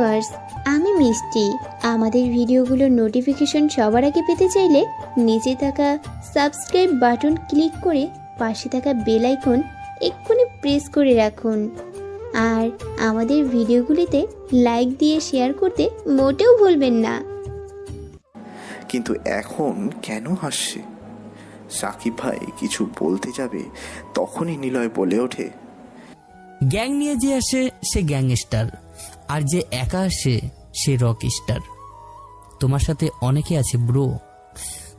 Viewers, আমি মিষ্টি। আমাদের ভিডিওগুলোর নোটিফিকেশন সবার আগে পেতে চাইলে নিচে থাকা সাবস্ক্রাইব বাটন ক্লিক করে পাশে থাকা বেল আইকন এক্ষুনি প্রেস করে রাখুন। আর আমাদের ভিডিওগুলিতে লাইক দিয়ে শেয়ার করতে মোটেও ভুলবেন না। কিন্তু এখন কেন হাসছে? সাকিব ভাই কিছু বলতে যাবে, তখনই নিলয় বলে ওঠে, গ্যাং নিয়ে যে আসে সে গ্যাংস্টার, আর যে একা আসে সে রক স্টার। তোমার সাথে অনেকে আছে ব্রো,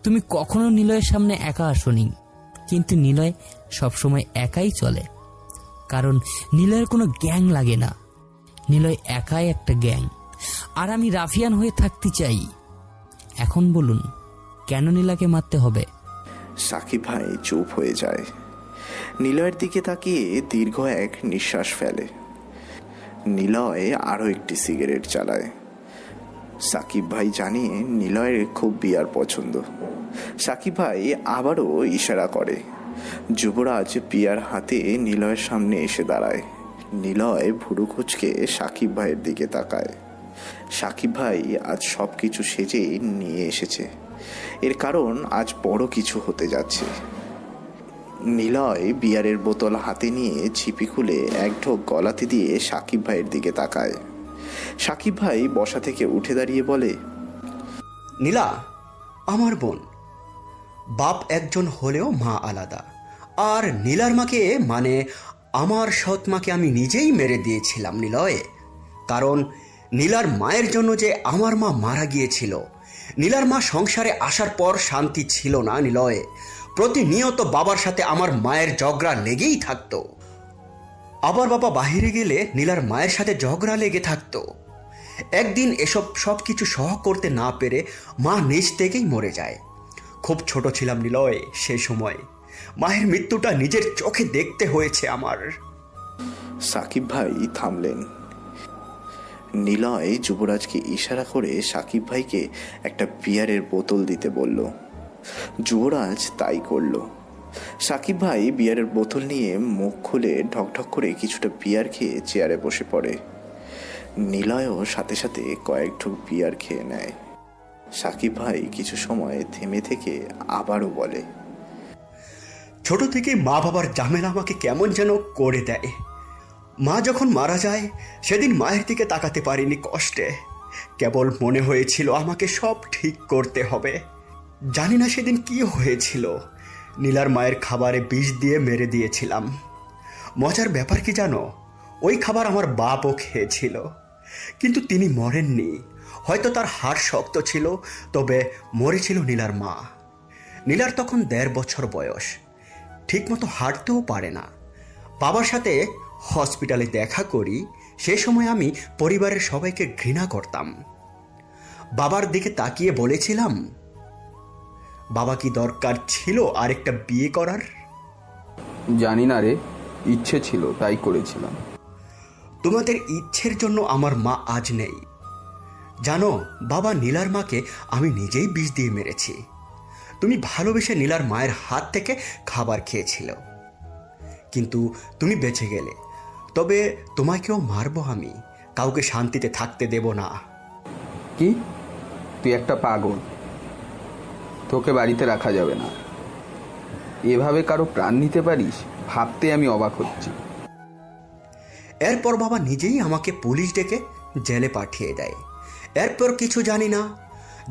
তুমি কখনো নিলয়ের সামনে একা আসোনি, কিন্তু নিলয় সবসময় একাই চলে, কারণ নিলয়ের কোনো গ্যাং লাগে না। নিলয় একাই একটা গ্যাং, আর আমি রাফিয়ান হয়ে থাকতে চাই। এখন বলুন, কেন নীলাকে মারতে হবে? সাকিব ভাই চুপ হয়ে যায়। নিলয়ের দিকে তাকিয়ে দীর্ঘ এক নিঃশ্বাস ফেলে। নিলয় আরও একটি সিগারেট চালায়। সাকিব ভাই জানে নিলয়ের খুব বিয়ার পছন্দ। সাকিব ভাই আবারও ইশারা করে। যুবরাজ বিয়ার হাতে নিলয়ের সামনে এসে দাঁড়ায়। নিলয় ভুরু কুঁচকে সাকিব ভাইয়ের দিকে তাকায়। সাকিব ভাই আজ সব কিছু সেজে নিয়ে এসেছে, এর কারণ আজ বড় কিছু হতে যাচ্ছে। নিলয় বিয়ারের বোতল হাতে নিয়ে ছিপি খুলে এক ঢোক গলাতে দিয়ে সাকিব ভাইয়ের দিকে তাকায়। সাকিব ভাই বসা থেকে উঠে দাঁড়িয়ে বলে, নীলা আমার বোন, বাপ একজন হলেও মা আলাদা। আর নীলার মাকে মানে আমার সৎ মাকে আমি নিজেই মেরে দিয়েছিলাম নিলয়, কারণ নীলার মায়ের জন্য যে আমার মা মারা গিয়েছিল। নীলার মা সংসারে আসার পর শান্তি ছিল না নিলয়। প্রতিনিয়ত বাবার সাথে আমার মায়ের ঝগড়া লেগেই থাকতো। আবার বাবা বাহিরে গেলে নীলার মায়ের সাথে ঝগড়া লেগে থাকতো। একদিন এসব সব কিছু সহ করতে না পেরে মা নিজ থেকেই মরে যায়। খুব ছোট ছিলাম নিলয় সে সময়। মায়ের মৃত্যুটা নিজের চোখে দেখতে হয়েছে আমার। সাকিব ভাই থামলেন। নিলয় যুবরাজকে ইশারা করে সাকিব ভাইকে একটা বিয়ারের বোতল দিতে বলল। যুবরাজ তাই করল। সাকিব ভাই বিয়ারের বোতল নিয়ে মুখ খুলে ঢকঢক করে কিছুটা বিয়ার খেয়ে চেয়ারে বসে পড়ে। নিলয়ও সাথে সাথে কয়েক ঢোক বিয়ার খেয়ে নেয়। সাকিব ভাই কিছু সময় থেমে থেকে আবারও বলে, ছোট থেকে মা বাবার ঝামেলা আমাকে কেমন যেন করে দেয়। মা যখন মারা যায় সেদিন মায়ের দিকে তাকাতে পারিনি কষ্টে। কেবল মনে হয়েছিল আমাকে সব ঠিক করতে হবে। জানি না সেদিন কি হয়েছিল। নীলার মায়ের খাবারে বিষ দিয়ে মেরে দিয়েছিলাম। মজার ব্যাপার কি জানো, ওই খাবার আমার বাপও খেয়েছিল, কিন্তু তিনি মরেননি। হয়তো তার হাড় শক্ত ছিল, তবে মরেছিল নীলার মা। নীলার তখন 1.5 বছর বয়স, ঠিকমতো হাঁটতেও পারে না। বাবার সাথে হসপিটালে দেখা করি। সে সময় আমি পরিবারের সবাইকে ঘৃণা করতাম। বাবার দিকে তাকিয়ে বলেছিলাম, বাবা কি দরকার ছিল আরেকটা বিয়ে করার? জানি না রে, ইচ্ছে ছিল তাই করেছিলাম। তোমাদের ইচ্ছের জন্য আমার মা আজ নেই। জানো, বাবা নীলার মাকে আমি নিজেই বিষ দিয়ে মেরেছি। তুমি ভালোবেসে নীলার মায়ের হাত থেকে খাবার খেয়েছিল, কিন্তু তুমি বেঁচে গেলে। তবে তোমাকেও মারবো আমি, কাউকে শান্তিতে থাকতে দেব না। কি? তুই একটা পাগল, তোকে বাড়িতে রাখা যাবে না। এভাবে কারো প্রাণ নিতে পারিস ভাবতে আমি অবাক হচ্ছি। এরপর বাবা নিজেই আমাকে পুলিশ ডেকে জেলে পাঠিয়ে দেয়। এরপর কিছু জানি না।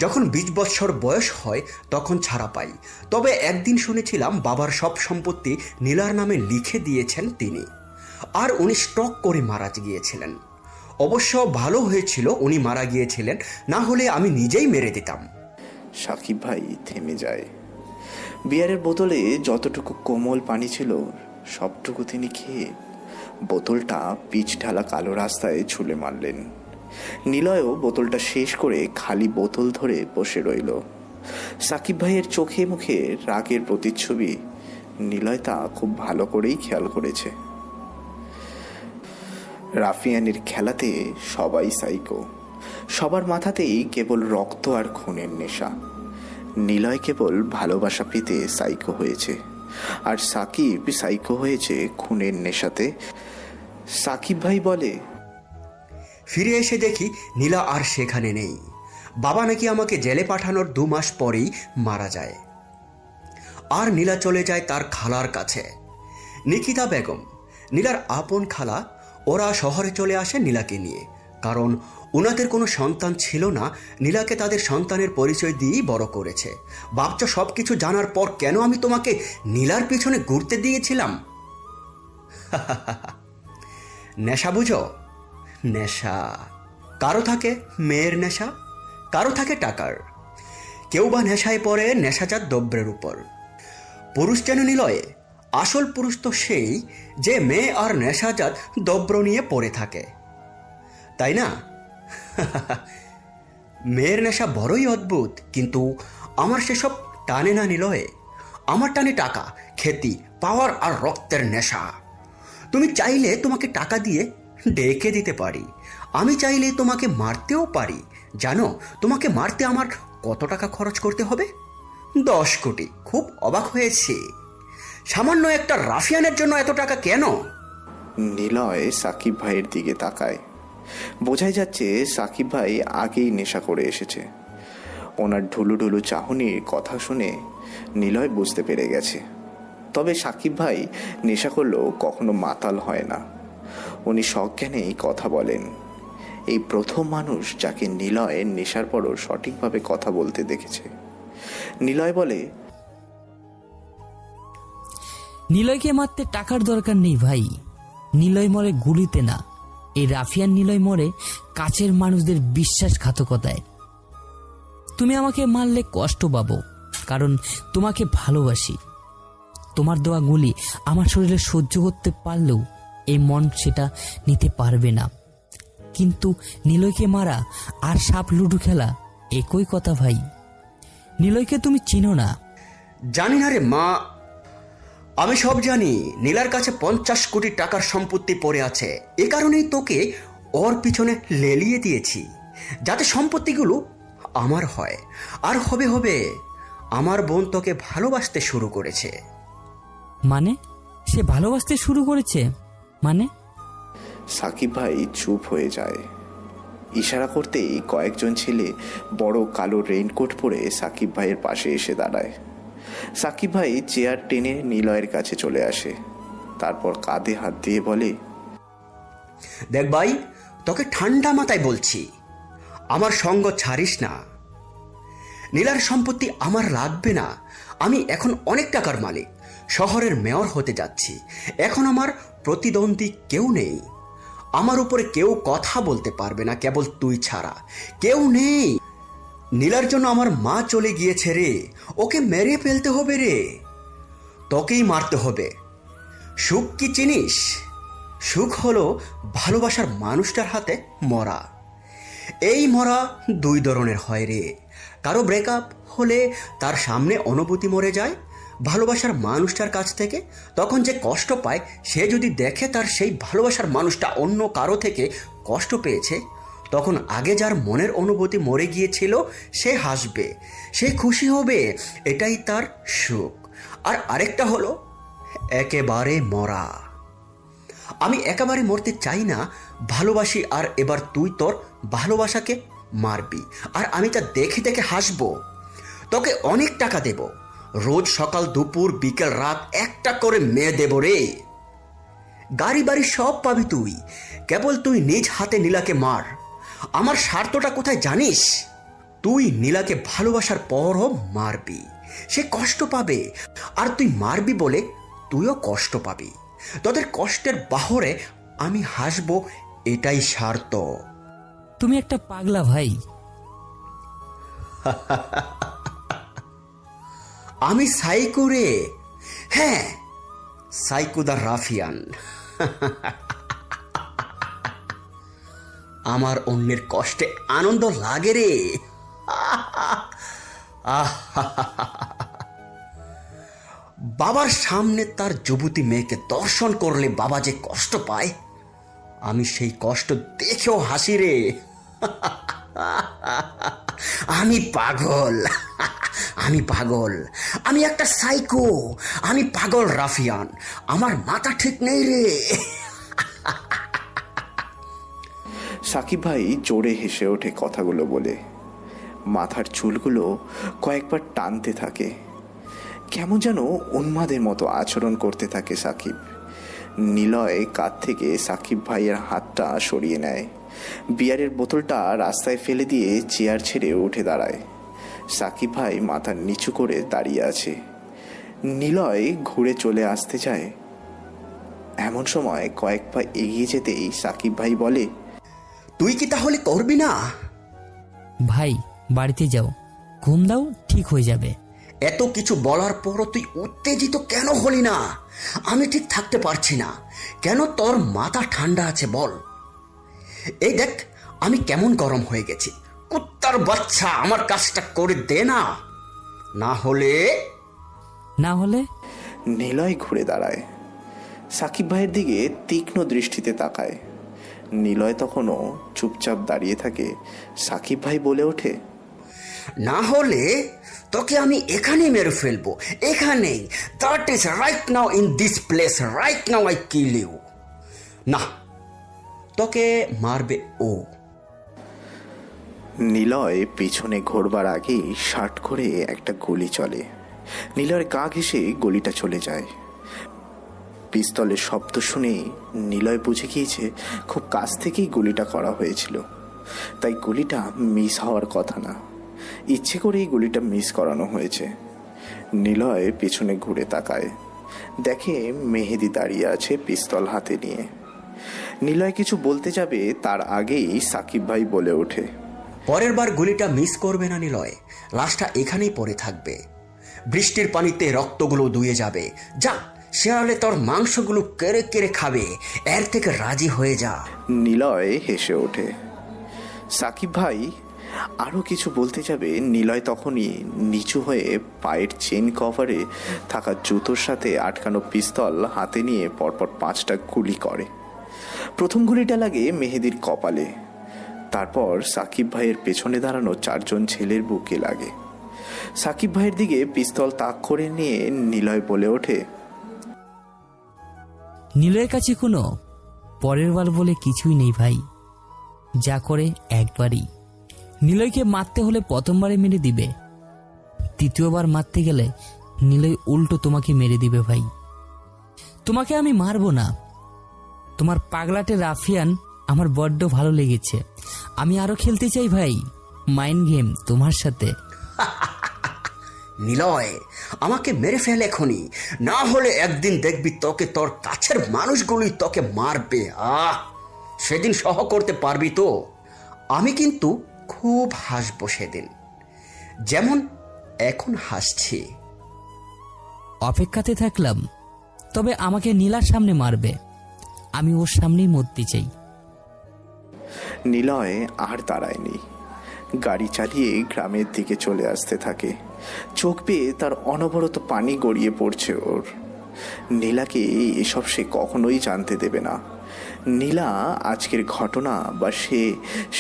যখন 20 বছর বয়স হয় তখন ছাড়া পাই। তবে একদিন শুনেছিলাম বাবার সব সম্পত্তি নীলার নামে লিখে দিয়েছেন তিনি, আর উনি স্ট্রোক করে মারা গিয়েছিলেন। অবশ্য ভালো হয়েছিল উনি মারা গিয়েছিলেন, না হলে আমি নিজেই মেরে দিতাম। সাকিব ভাই থেমে যায়। বিয়ারের বোতলে যতটুকু কোমল পানি ছিল সবটুকু তিনি খেয়ে বোতলটা পিচ ঢালা কালো রাস্তায় ছুঁড়ে মারলেন। নিলয়ও বোতলটা শেষ করে খালি বোতল ধরে বসে রইল। সাকিব ভাইয়ের চোখে মুখে রাগের প্রতিচ্ছবি নিলয় তা খুব ভালো করেই খেয়াল করেছে। রাফিয়ানের খেলাতে সবাই সাইকো, সবার মাথাতেই কেবল রক্ত আর খুনের নেশা। নিলয় কেবল ভালোবাসা পেতে সাইকো হয়েছে, আর সাকিব সাইকো হয়েছে খুনের নেশাতে। সাকিব ভাই বলে, ফিরে এসে দেখি নীলা আর সেখানে নেই। বাবা নাকি আমাকে জেলে পাঠানোর 2 মাস পরেই মারা যায়। আর নীলা চলে যায় তার খালার কাছে। নিকিতা বেগম, নীলার আপন খালা, ওরা শহরে চলে আসে নীলাকে নিয়ে। কারণ ওনাদের কোনো সন্তান ছিল না, নীলাকে তাদের সন্তানের পরিচয় দিয়েই বড় করেছে। বাচ্চা সব কিছু জানার পর কেন আমি তোমাকে নীলার পিছনে ঘুরতে দিয়েছিলাম? নেশা বুঝো? নেশা কারো থাকে মেয়ের নেশা, কারো থাকে টাকার, কেউ বা নেশায় পড়ে নেশাজাত দ্রব্যের উপর। পুরুষ যেন নিলয়ে, আসল পুরুষ তো সেই যে মেয়ে আর নেশাজাত দ্রব্য নিয়ে পড়ে থাকে, তাই না? মেয়ের নেশা বড়ই অদ্ভুত, কিন্তু আমার সেসব টানে না নিলয়ে। আমার টানে টাকা, খ্যাতি, পাওয়ার আর রক্তের নেশা। তুমি চাইলে তোমাকে টাকা দিয়ে ডেকে দিতে পারি, আমি চাইলে তোমাকে মারতেও পারি। জানো তোমাকে মারতে আমার কত টাকা খরচ করতে হবে? 10 কোটি। খুব অবাক হয়েছে, সামান্য একটা রাফিয়ানের জন্য এত টাকা কেন? নিলয় সাকিব ভাইয়ের দিকে তাকায়। বোঝাই যাচ্ছে সাকিব ভাই আগেই নেশা করে এসেছে। ওনার ঢুলু ঢুলু চাহনির কথা শুনে নিলয় বুঝতে পেরে গেছে। তবে সাকিব ভাই নেশা করলেও কখনো মাতাল হয় না, উনি সজ্ঞানেই কথা বলেন। এই প্রথম মানুষ যাকে নিলয় নেশার পরও সঠিকভাবে কথা বলতে দেখেছে। নিলয় বলে, নিলয়কে মারতে টাকার দরকার নেই ভাই। নিলয় মরে গুলিতে না, এই রাফিয়ান নিলয় মরে কাছের মানুষদের বিশ্বাসঘাতকতায়। তুমি আমাকে মারলে কষ্ট পাবো, কারণ তোমাকে ভালোবাসি। তোমার দেওয়া গুলি আমার শরীরে সহ্য করতে পারলেও এই মন সেটা নিতে পারবে না। কিন্তু নিলয়কে মারা আর সাপ লুডু খেলা একই কথা ভাই। নিলয়কে তুমি চিনো না। জানি না রে মা, আমি সব জানি। নীলার কাছে 50 কোটি টাকার সম্পত্তি পড়ে আছে, এ কারণেই তোকে ওর পিছনে লেলিয়ে দিয়েছি, যাতে সম্পত্তিগুলো আমার হয়। আর হবে হবে, আমার বোন তোকে ভালোবাসতে শুরু করেছে। মানে সে ভালোবাসতে শুরু করেছে মানে? সাকিব ভাই চুপ হয়ে যায়। ইশারা করতেই কয়েকজন ছেলে বড় কালো রেইনকোট পরে সাকিব ভাইয়ের পাশে এসে দাঁড়ায়। সাকিব ভাই চেয়ার টেনে নিলয়ের কাছে চলে আসে, তারপর কাঁধে হাত দিয়ে বলে, দেখ ভাই, তোকে ঠান্ডা মাথায় বলছি, আমার সঙ্গ ছাড়িস না। নীলার সম্পত্তি আমার লাগবে না। আমি এখন অনেক টাকার মালিক, শহরের মেয়র হতে যাচ্ছি। এখন আমার প্রতিদ্বন্দ্বী কেউ নেই, আমার উপরে কেউ কথা বলতে পারবে না, কেবল তুই ছাড়া কেউ নেই। নীলার জন্য আমার মা চলে গিয়েছে রে, ওকে মেরে ফেলতে হবে রে, তোকেই মারতে হবে। সুখ কি চিনিস? সুখ হলো ভালোবাসার মানুষটার হাতে মরা। এই মরা 2 ধরনের হয় রে। কারো ব্রেকআপ হলে তার সামনে অনুভূতি মরে যায় ভালোবাসার মানুষটার কাছ থেকে, তখন যে কষ্ট পায়, সে যদি দেখে তার সেই ভালোবাসার মানুষটা অন্য কারো থেকে কষ্ট পেয়েছে, তখন আগে যার মনের অনুভূতি মরে গিয়েছিল সে হাসবে, সে খুশি হবে, এটাই তার সুখ। আর আরেকটা হলো একেবারে মরা। আমি একেবারে মরতে চাই না, ভালোবাসি। আর এবার তুই তোর ভালোবাসাকে মারবি, আর আমি তা দেখে দেখে হাসবো। তোকে অনেক টাকা দেব, রোজ সকাল দুপুর বিকেল রাত একটা করে মেয়ে দেব রে। গাড়ি বাড়ি সব পাবি তুই, কেবল তুই নিজ হাতে নীলাকে মার। আমার স্বার্থটা কোথায় জানিস? তুই নীলাকে ভালোবাসার পরও মারবি, সে কষ্ট পাবে, আর তুই মারবি বলে তুইও কষ্ট পাবি। তোদের কষ্টের বাহরে আমি হাসবো, এটাই স্বার্থ। তুমি একটা পাগলা ভাই। আমি সাইকো রে, হ্যাঁ সাইকো দা রাফিয়ান। আমার অন্যের কষ্টে আনন্দ লাগে রে। বাবার সামনে তার যুবতী মেয়েকে দর্শন করলে বাবা যে কষ্ট পায়, আমি সেই কষ্ট দেখেও হাসি রে। আমি পাগল, আমি পাগল, আমি একটা সাইকো, আমি পাগল রাফিয়ান, আমার মাথা ঠিক নেই রে। সাকিব ভাই জোরে হেসে ওঠে কথাগুলো বলে। মাথার চুলগুলো কয়েকবার টানতে থাকে, কেমন যেন উন্মাদের মতো আচরণ করতে থাকে সাকিব। নিলয় কাঁধ থেকে সাকিব ভাইয়ের হাতটা সরিয়ে নেয়, বিয়ারের বোতলটা রাস্তায় ফেলে দিয়ে চেয়ার ছেড়ে উঠে দাঁড়ায়। সাকিব ভাই মাথা নিচু করে দাঁড়িয়ে আছে। নিলয় ঘুরে চলে আসতে যায়, এমন সময় কয়েক পা এগিয়ে যেতেই সাকিব ভাই বলে, তুই কি তাহলে করবি না? ভাই বাড়িতে যাও, ঘুম দাও, ঠিক হয়ে যাবে। এত কিছু বলার পরও তুই উত্তেজিত কেন হলি না? আমি ঠিক থাকতে পারছি না। কেন তোর মাথা ঠান্ডা আছে বল? এই দেখ আমি কেমন গরম হয়ে গেছি। কুত্তার বাচ্চা, আমার কাজটা করে দে না, না হলে নিলয় ঘুরে দাঁড়ায়, সাকিব ভাইয়ের দিকে তীক্ষ্ণ দৃষ্টিতে তাকায়। নিলয় তখনও চুপচাপ দাঁড়িয়ে থাকে। সাকিব ভাই বলে ওঠে, না হলে তোকে আমি এখানেই মেরে ফেলবো, এখানেই। That is right now, in this place, right now I kill you. না, তোকে মারবে ও। নিলয় পিছনে ঘোরবার আগেই শার্ট করে একটা গুলি চলে। নিলয়ের গা ঘেঁষে গুলিটা চলে যায়। পিস্তলের শব্দ শুনেই নিলয় বুঝে গিয়েছে খুব কাছ থেকেই গুলিটা করা হয়েছিল, তাই গুলিটা মিস হওয়ার কথা না, ইচ্ছে করেই গুলিটা মিস করানো হয়েছে। নিলয় পিছনে ঘুরে তাকায়, দেখে মেহেদি দাঁড়িয়ে আছে পিস্তল হাতে নিয়ে। নিলয় কিছু বলতে যাবে তার আগেই সাকিব ভাই বলে ওঠে, পরের বার গুলিটা মিস করবে না নিলয়, লাশটা এখানেই পড়ে থাকবে। বৃষ্টির পানিতে রক্তগুলো ধুয়ে যাবে। যা, শেয়ালে তোর মাংসগুলো কেড়ে কেড়ে খাবে, এর থেকে রাজি হয়ে যা। নিলয় হেসে ওঠে। সাকিব ভাই আরও কিছু বলতে যাবে, নিলয় তখনই নিচু হয়ে পায়ের চেন কভারে থাকা জুতোর সাথে আটকানো পিস্তল হাতে নিয়ে পরপর 5টা গুলি করে। প্রথম গুলিটা লাগে মেহেদির কপালে, তারপর সাকিব ভাইয়ের পেছনে দাঁড়ানো 4জন ছেলের বুকে লাগে। সাকিব ভাইয়ের দিকে পিস্তল তাক করে নিয়ে নিলয় বলে ওঠে, নিলয়ের কাছে কোনো পরের বার বলে কিছুই নেই ভাই, যা করে একবারই। নিলয়কে মারতে হলে প্রথমবারে মেরে দিবে, তৃতীয়বার মারতে গেলে নিলয় উল্টো তোমাকে মেরে দিবে ভাই। তোমাকে আমি মারবো না, তোমার পাগলাটে রাফিয়ান আমার বড্ড ভালো লেগেছে, আমি আরো খেলতে চাই ভাই, মাইন্ড গেম তোমার সাথে। নিলয়, আমাকে মেরে ফেল এখনই, না হলে একদিন দেখবি তোকে তোর কাছের মানুষগুলোই তোকে মারবে। সেদিন সহ করতে পারবি তো? আমি কিন্তু খুব হাসবো সেদিন, যেমন এখন হাসছি। অপেক্ষাতে থাকলাম, তবে আমাকে নীলার সামনে মারবে, আমি ওর সামনেই মরতে চাই। নিলয় আর দাঁড়ায়নি, গাড়ি চালিয়ে গ্রামের দিকে চলে আসতে থাকে। চোখ পেয়ে তার অনবরত পানি গড়িয়ে পড়ছে ওর। নীলাকে এসব সে কখনোই জানতে দেবে না। নীলা আজকের ঘটনা বা সে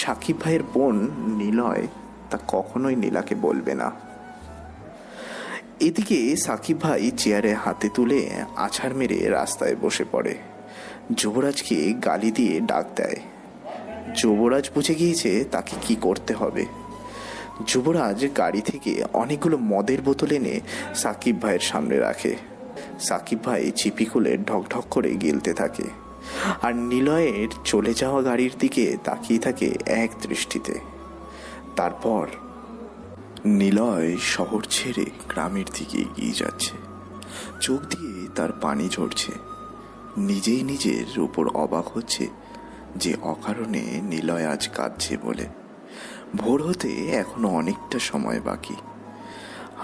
সাকিব ভাইয়ের বোন নিলয় তা কখনোই নীলাকে বলবে না। এদিকে সাকিব ভাই চেয়ারে হাতে তুলে আছাড় মেরে রাস্তায় বসে পড়ে। যুবরাজকে গালি দিয়ে ডাক দেয়। যুবরাজ বুঝে গিয়েছে তাকে কি করতে হবে। যুবরাজ গাড়ি থেকে অনেকগুলো মদের বোতল এনে সাকিব ভাইয়ের সামনে রাখে। সাকিব ভাই চিপি খুলে ঢকঢক করে গিলতে থাকে, আর নিলয়ের চলে যাওয়া গাড়ির দিকে তাকিয়ে থাকে এক দৃষ্টিতে। তারপর নিলয় শহর ছেড়ে গ্রামের দিকে এগিয়ে যাচ্ছে। চোখ দিয়ে তার পানি ঝরছে। নিজেই নিজের উপর অবাক হচ্ছে যে অকারণে নিলয় আজ কাঁদছে বলে। ভোর হতে এখনো অনেকটা সময় বাকি।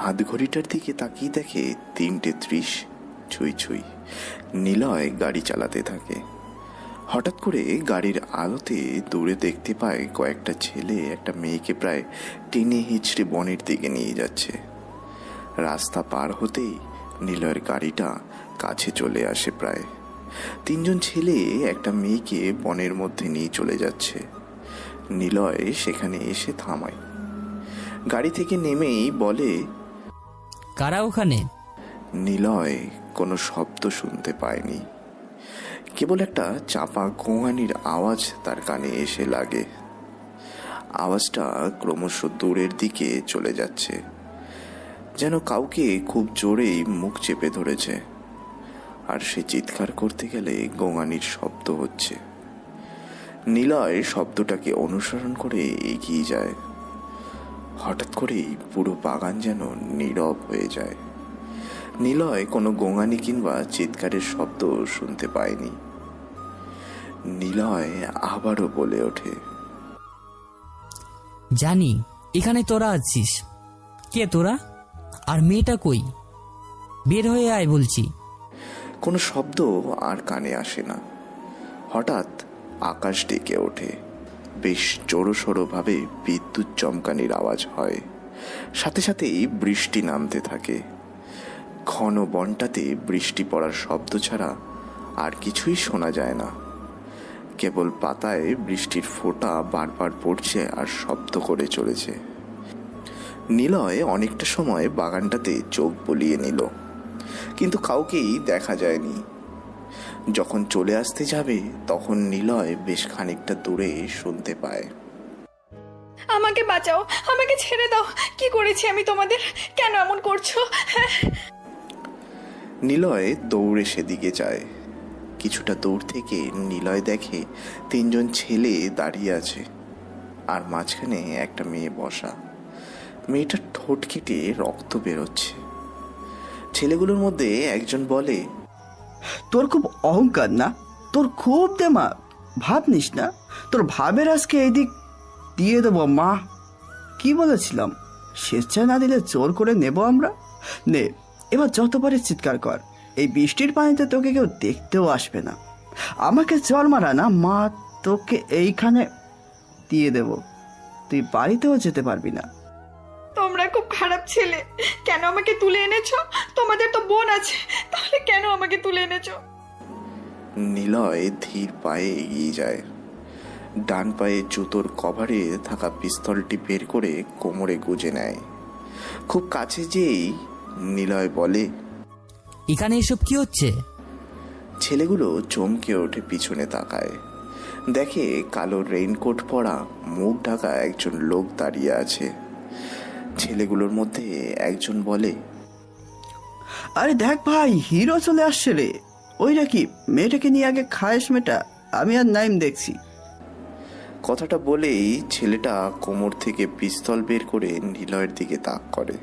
হাত ঘড়িটার দিকে তাকিয়ে দেখে 3:30 ছুঁই ছুঁই। নিলয় গাড়ি চালাতে থাকে। হঠাৎ করে গাড়ির আলোতে দূরে দেখতে পায় কয়েকটা ছেলে একটা মেয়েকে প্রায় টেনে হিচড়ে বনের দিকে নিয়ে যাচ্ছে। রাস্তা পার হতেই নিলয়ের গাড়িটা কাছে চলে আসে। প্রায় 3জন ছেলে একটা মেয়েকে বনের মধ্যে নিয়ে চলে যাচ্ছে। নিলয় সেখানে এসে থামায়। গাড়ি থেকে নেমেই বলে, কারা ওখানে? নিলয় কোনো শব্দ শুনতে পায়নি, কেবল একটা চাপা গোঙানির আওয়াজ তার কানে এসে লাগে। আওয়াজটা ক্রমশ দূরের দিকে চলে যাচ্ছে, যেন কাউকে খুব জোরেই মুখ চেপে ধরেছে, আর সে চিৎকার করতে গেলে গোঙানির শব্দ হচ্ছে। নিলয় শব্দটাকে অনুসরণ করে এগিয়ে যায়। হঠাৎ করেই পুরো বাগান যেন নীরব হয়ে যায়। নিলয় কোনো গোঙানি কিংবা চিৎকারের শব্দ শুনতে পায়নি। নিলয় আবারও বলে ওঠে, জানি এখানে তোরা আছিস। কে তোরা? আর মেয়েটা কই? বের হয়ে আয় বলছি। কোনো শব্দ আর কানে আসে না। হঠাৎ আকাশ ডেকে ওঠে। বেশ জোরসোরোভাবে বিদ্যুৎ চমকানির আওয়াজ হয়। সাথে সাথেই বৃষ্টি নামতে থাকে। ঘন বনটাতে বৃষ্টি পড়ার শব্দ ছাড়া আর কিছুই শোনা যায় না। কেবল পাতায় বৃষ্টির ফোঁটা বারবার পড়ছে আর শব্দ করে চলেছে। নিলয় অনেকটা সময় বাগানটাতে চোখ বুলিয়ে নিল, কিন্তু কাউকেই দেখা যায়নি। যখন চলে আসতে যাবে তখন নিলয় বেশ খানিকটা দূরে শুনতে পায়, আমাকে বাঁচাও, আমাকে ছেড়ে দাও। কি করেছি আমি তোমাদের? কেন এমন করছো? নিলয় দৌড়ে সেদিকে যায়। কিছুটা দূর থেকে নিলয় দেখে 3 জন ছেলে দাঁড়িয়ে আছে, আর মাঝখানে একটা মেয়ে বসা। মেয়েটার ঠোঁট কেটে রক্ত বেরোচ্ছে। ছেলেগুলোর মধ্যে একজন বলে, তোর খুব অহংকার না? তোর খুব দেমাগ, ভাব নিস না? তোর ভাবের আজকে এই দিক দিয়ে দেবো। মা কি বলেছিলাম? স্বেচ্ছায় না দিলে জোর করে নেব আমরা। নে, এবার যত পারিস চিৎকার কর। এই বৃষ্টির পানিতে তোকে কেউ দেখতেও আসবে না। আমাকে জল মারা না, মা তোকে এইখানে দিয়ে দেব। তুই বাড়িতেও যেতে পারবি না। তোমরা খুব খারাপ ছেলে। কেন আমাকে তুলে এনেছো? তোমাদের তো বোন আছে, তাহলে কেন আমাকে তুলে এনেছো? নিলয় ধীর পায়ে এগিয়ে যায়। ডান পায়ে জুতোর কভারে থাকা পিস্তলটি বের করে কোমরে গুজে নেয়। খুব কাছে যেই নিলয় বলে, এখানে এসব কি হচ্ছে? ছেলেগুলো চমকে ওঠে, পিছনে তাকায়। দেখে কালো রেইনকোট পরা, মুখ ঢাকা একজন লোক দাঁড়িয়ে আছে। ছেলেগুলোর মধ্যে একজন বলে, আরে দেখ ভাই, হিরো চলে আসছে রে। ওই নাকি, মেয়েটাকে নিয়ে আগে খায়েশ মেটা, আমি আর নাইম দেখছি। কথাটা বলেই ছেলেটা কোমর থেকে পিস্তল বের করে নিলয়ের দিকে তাক করে।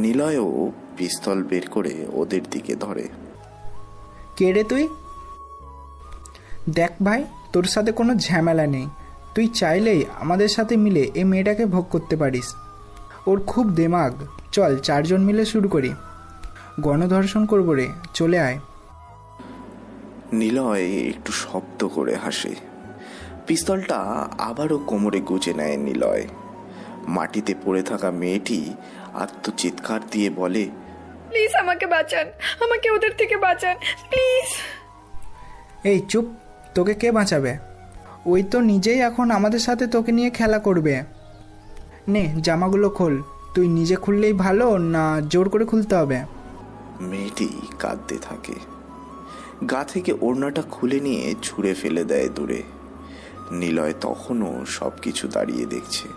নিলয়ও পিস্তল বের করে ওদের দিকে ধরে। কে রে তুই? দেখ ভাই, তোর সাথে কোনো ঝামেলা নেই। তুই চাইলেই আমাদের সাথে মিলে এই মেয়েটাকে ভোগ করতে পারিস। ওর খুব দেমাগ। চল 4 জন মিলে শুরু করি। গণধর্ষণ করবো রে, চলে আয়। নিলয় একটু শব্দ করে হাসে। পিস্তলটা আবারও কোমরে গুজে নেয় নিলয়। মাটিতে পড়ে থাকা মেয়েটি আত্মচিৎকার দিয়ে বলে, প্লিজ আমাকে বাঁচান, আমাকে ওদের থেকে বাঁচান প্লিজ। এই চুপ, তোকে কে বাঁচাবে? ওই তো নিজেই এখন আমাদের সাথে তোকে নিয়ে খেলা করবে। নে জামাগুলো খোল। তুই নিজে খুললেই ভালো, না জোর করে খুলতে হবে? মেয়েটি কাঁদতে থাকে। গা থেকে ওড়নাটা খুলে নিয়ে ছুঁড়ে ফেলে দেয় দূরে। নিলয় তখনও সব কিছু দাঁড়িয়ে দেখছে।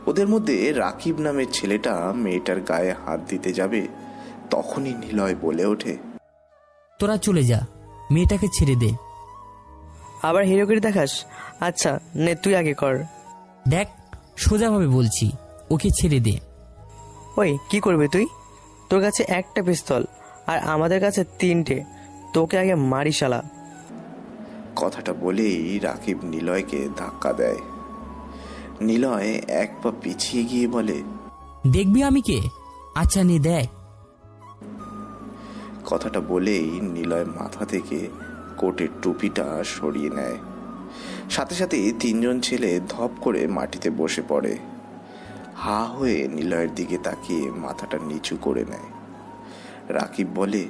ওদের মধ্যে রাকিব নামের ছেলেটা মেয়েটার গায়ে হাত দিতে যাবে, তখনই নিলয় বলে ওঠে, তোরা চলে যা, মেয়েটাকে ছেড়ে দে। আবার হিরোগিরি দেখাস? আচ্ছা নে, তুই আগে কর। দেখ, সোজাভাবে বলছি, ওকে ছেড়ে দে। ওই কি করবি তুই? তোর কাছে একটা পিস্তল আর আমাদের কাছে 3টে। তোকে আগে মারি শালা। কথাটা বলেই রাকিব নিলয়কে ধাক্কা দেয়। নিলয় এক পা পিছিয়ে গিয়ে বলে, দেখবি আমি কে? আচ্ছা নে দেখ। কথাটা বলেই নিলয় মাথা থেকে কোটের টুপিটা সরিয়ে নেয়। সাথে সাথে 3 জন ছেলে ধপ করে মাটিতে বসে পড়ে। হা হয়ে নিলয়ের দিকে তাকিয়ে মাথাটা নিচু করে নেয়। রাকিব বলে,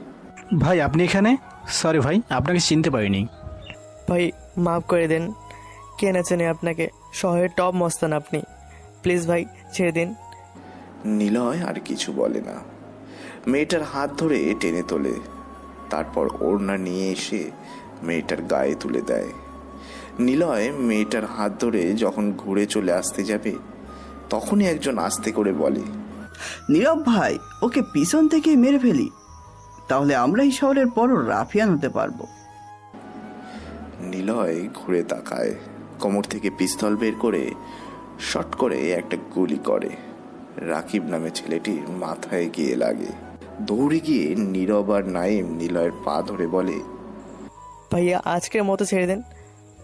ভাই আপনি এখানে? সরি ভাই, আপনাকে চিনতে পারিনি। ভাই মাফ করে দেন। কে না চেনে আপনাকে? শহরের টপ মস্তান আপনি। প্লিজ ভাই ছেড়ে দিন। নিলয় আর কিছু বলে না। মেয়েটার হাত ধরে টেনে তোলে। তারপর ওড়না নিয়ে এসে মেয়েটার গায়ে তুলে দেয়। নিলয় মেয়েটার হাত ধরে যখন ঘুরে চলে আসতে যাবে, তখনই একজন আস্তে করে বলে, নীরব ভাই, ওকে পিছন থেকে মেরে ফেলি, তাহলে আমরা এই শহরের বড় রাফিয়ান হতে পারবো। নিলয় ঘুরে তাকায়, কোমর থেকে পিস্তল বের করে শট করে একটা গুলি করে। রাকিব নামে ছেলেটির মাথায় গিয়ে লাগে। দৌড়ে গিয়ে নীরব আর নাইম নিলয়ের পা ধরে বলে, ভাইয়া আজকের মতো ছেড়ে দেন,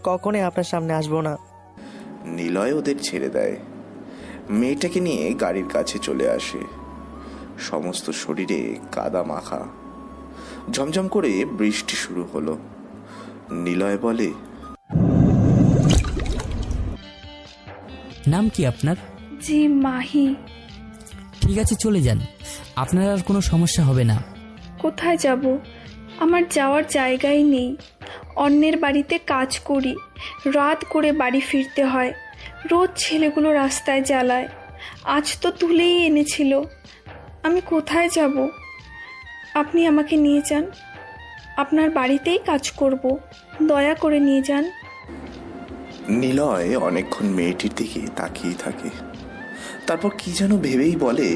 কখনোই আপনার সামনে আসবো না। নিলয় ওদের ছেড়ে দেয়। মেয়েটাকে নিয়ে গাড়ির কাছে চলে আসে। সমস্ত শরীরে কাদা মাখা। ঝমঝম করে বৃষ্টি শুরু হলো। নিলয় বলে, নাম কি আপনার? জি মাহি। ঠিক আছে, চলে যান, আপনার আর কোনো সমস্যা হবে না। কোথায় যাব? আমার যাওয়ার জায়গাই নেই। অন্যের বাড়িতে কাজ করি, রাত করে বাড়ি ফিরতে হয়। রোজ ছেলেগুলো রাস্তায় জ্বালায়, আজ তো তুলেই এনেছিল। আমি কোথায় যাব? আপনি আমাকে নিয়ে যান, আপনার বাড়িতেই কাজ করব, দয়া করে নিয়ে যান। নিলয় অনেকক্ষণ মেয়েটির দিকে তাকিয়ে থাকে, তারপর কি যেন ভেবেই বলে,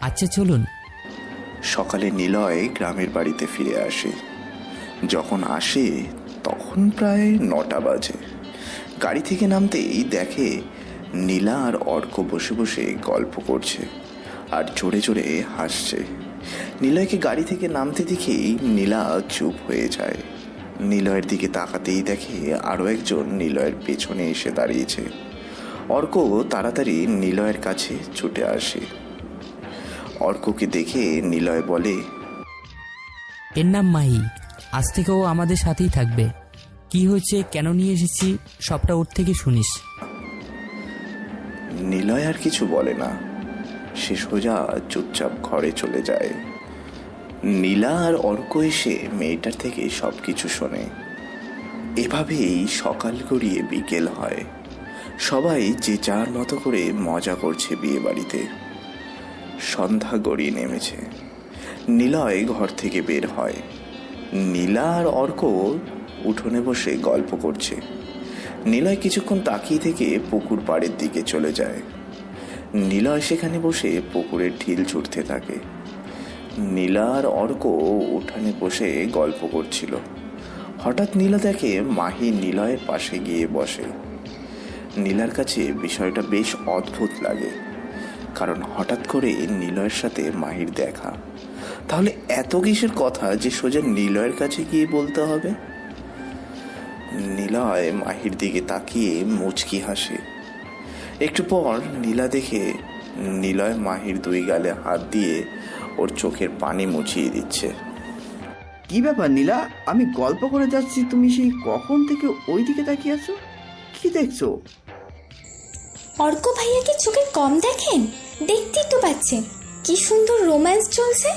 আচ্ছা চলুন। সকালে নিলয় গ্রামের বাড়িতে ফিরে আসে। যখন আসে তখন প্রায় 9টা বাজে। গাড়ি থেকে নামতেই দেখে নীলা আর অর্ক বসে বসে গল্প করছে আর জোরে জোরে হাসছে। নিলয়কে গাড়ি থেকে নামতে দেখেই নীলা চুপ হয়ে যায়। নিলয়ের দিকে তাকাতেই দেখে আরও একজন নিলয়ের পেছনে এসে দাঁড়িয়েছে। অর্ক তাড়াতাড়ি নিলয়ের কাছে ছুটে আসে। অর্ককে দেখে নিলয় বলে, এর নাম মাহি, আজ থেকে ও আমাদের সাথেই থাকবে। কি হয়েছে, কেন নিয়ে এসেছি, সবটা ওর থেকে শুনিস। নিলয় আর কিছু বলে না, সে সোজা চুপচাপ ঘরে চলে যায়। নীলা আর অর্ক এসে মেয়েটার থেকে সব কিছু শোনে। এভাবেই সকাল গড়িয়ে বিকেল হয়। সবাই যে যার মতো করে মজা করছে বিয়ে বাড়িতে। সন্ধ্যা গড়িয়ে নেমেছে। নিলয় ঘর থেকে বের হয়। নীলা আর অর্ক উঠোনে বসে গল্প করছে। নিলয় কিছুক্ষণ তাকিয়ে থেকে পুকুর পাড়ের দিকে চলে যায়। নিলয় সেখানে বসে পুকুরের ঢিল ছুটতে থাকে। নীলা আর অর্ক উঠানে বসে গল্প করছিল। হঠাৎ নীলা দেখে মাহি নিলয়ের পাশে গিয়ে বসে। নীলার কাছে বিষয়টা বেশ অদ্ভুত লাগে, কারণ হঠাৎ করে নিলয়ের সাথে মাহির দেখা। তাহলে এত কিসের কথা যে সোজা নিলয়ের কাছে গিয়ে বলতে হবে? নিলয় মাহির দিকে তাকিয়ে মুচকি হাসে। একটু পর নীলা দেখে নিলয় মাহির 2 গালে হাত দিয়ে ওর চোখের পানি মুছিয়ে দিচ্ছে। কি ব্যাপার নীলা, আমি গল্প করে যাচ্ছি, তুমি সেই কখন থেকে ওই দিকে তাকিয়ে আছো? কি দেখছো? অর্ক ভাইয়াকে চোখে কম দেখেন? দেখতেই তো পাচ্ছেন কি সুন্দর রোম্যান্স চলছে।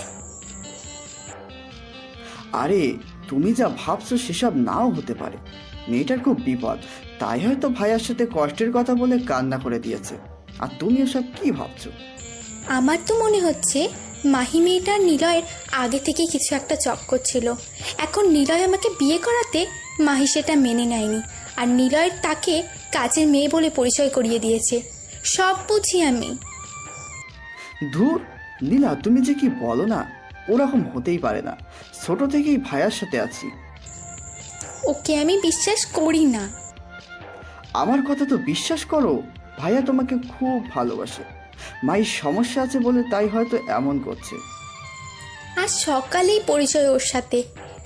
আরে তুমি যা ভাবছো সেসব নাও হতে পারে। মেয়েটার খুব বিপদ, তাই হয়তো ভাইয়ার সাথে কষ্টের কথা বলে কান্না করে দিয়েছে। আর তুমি ওসব কি ভাবছো? আমার তো মনে হচ্ছে মাহি মেয়েটার নিলয়ের আগে থেকে কিছু একটা চক্কর ছিল। এখন নিলয় আমাকে বিয়ে করাতে মাহি সেটা মেনে নেয়নি, আর নিলয়ের তাকে কাজের মেয়ে বলে পরিচয় করিয়ে দিয়েছে। সব বুঝি আমি। ধুর নীলা, তুমি যে কি বলো না, ওরকম হতেই পারে না। ছোট থেকেই ভাইয়ার সাথে আছি। ওকে আমি বিশ্বাস করি না। আমার কথা তো বিশ্বাস করো, ভাইয়া তোমাকে খুব ভালোবাসে। মায়ের সমস্যা আছে বলে তাই হয়তো এমন করছে। আজ সকালেই পরিচয় ওর সাথে,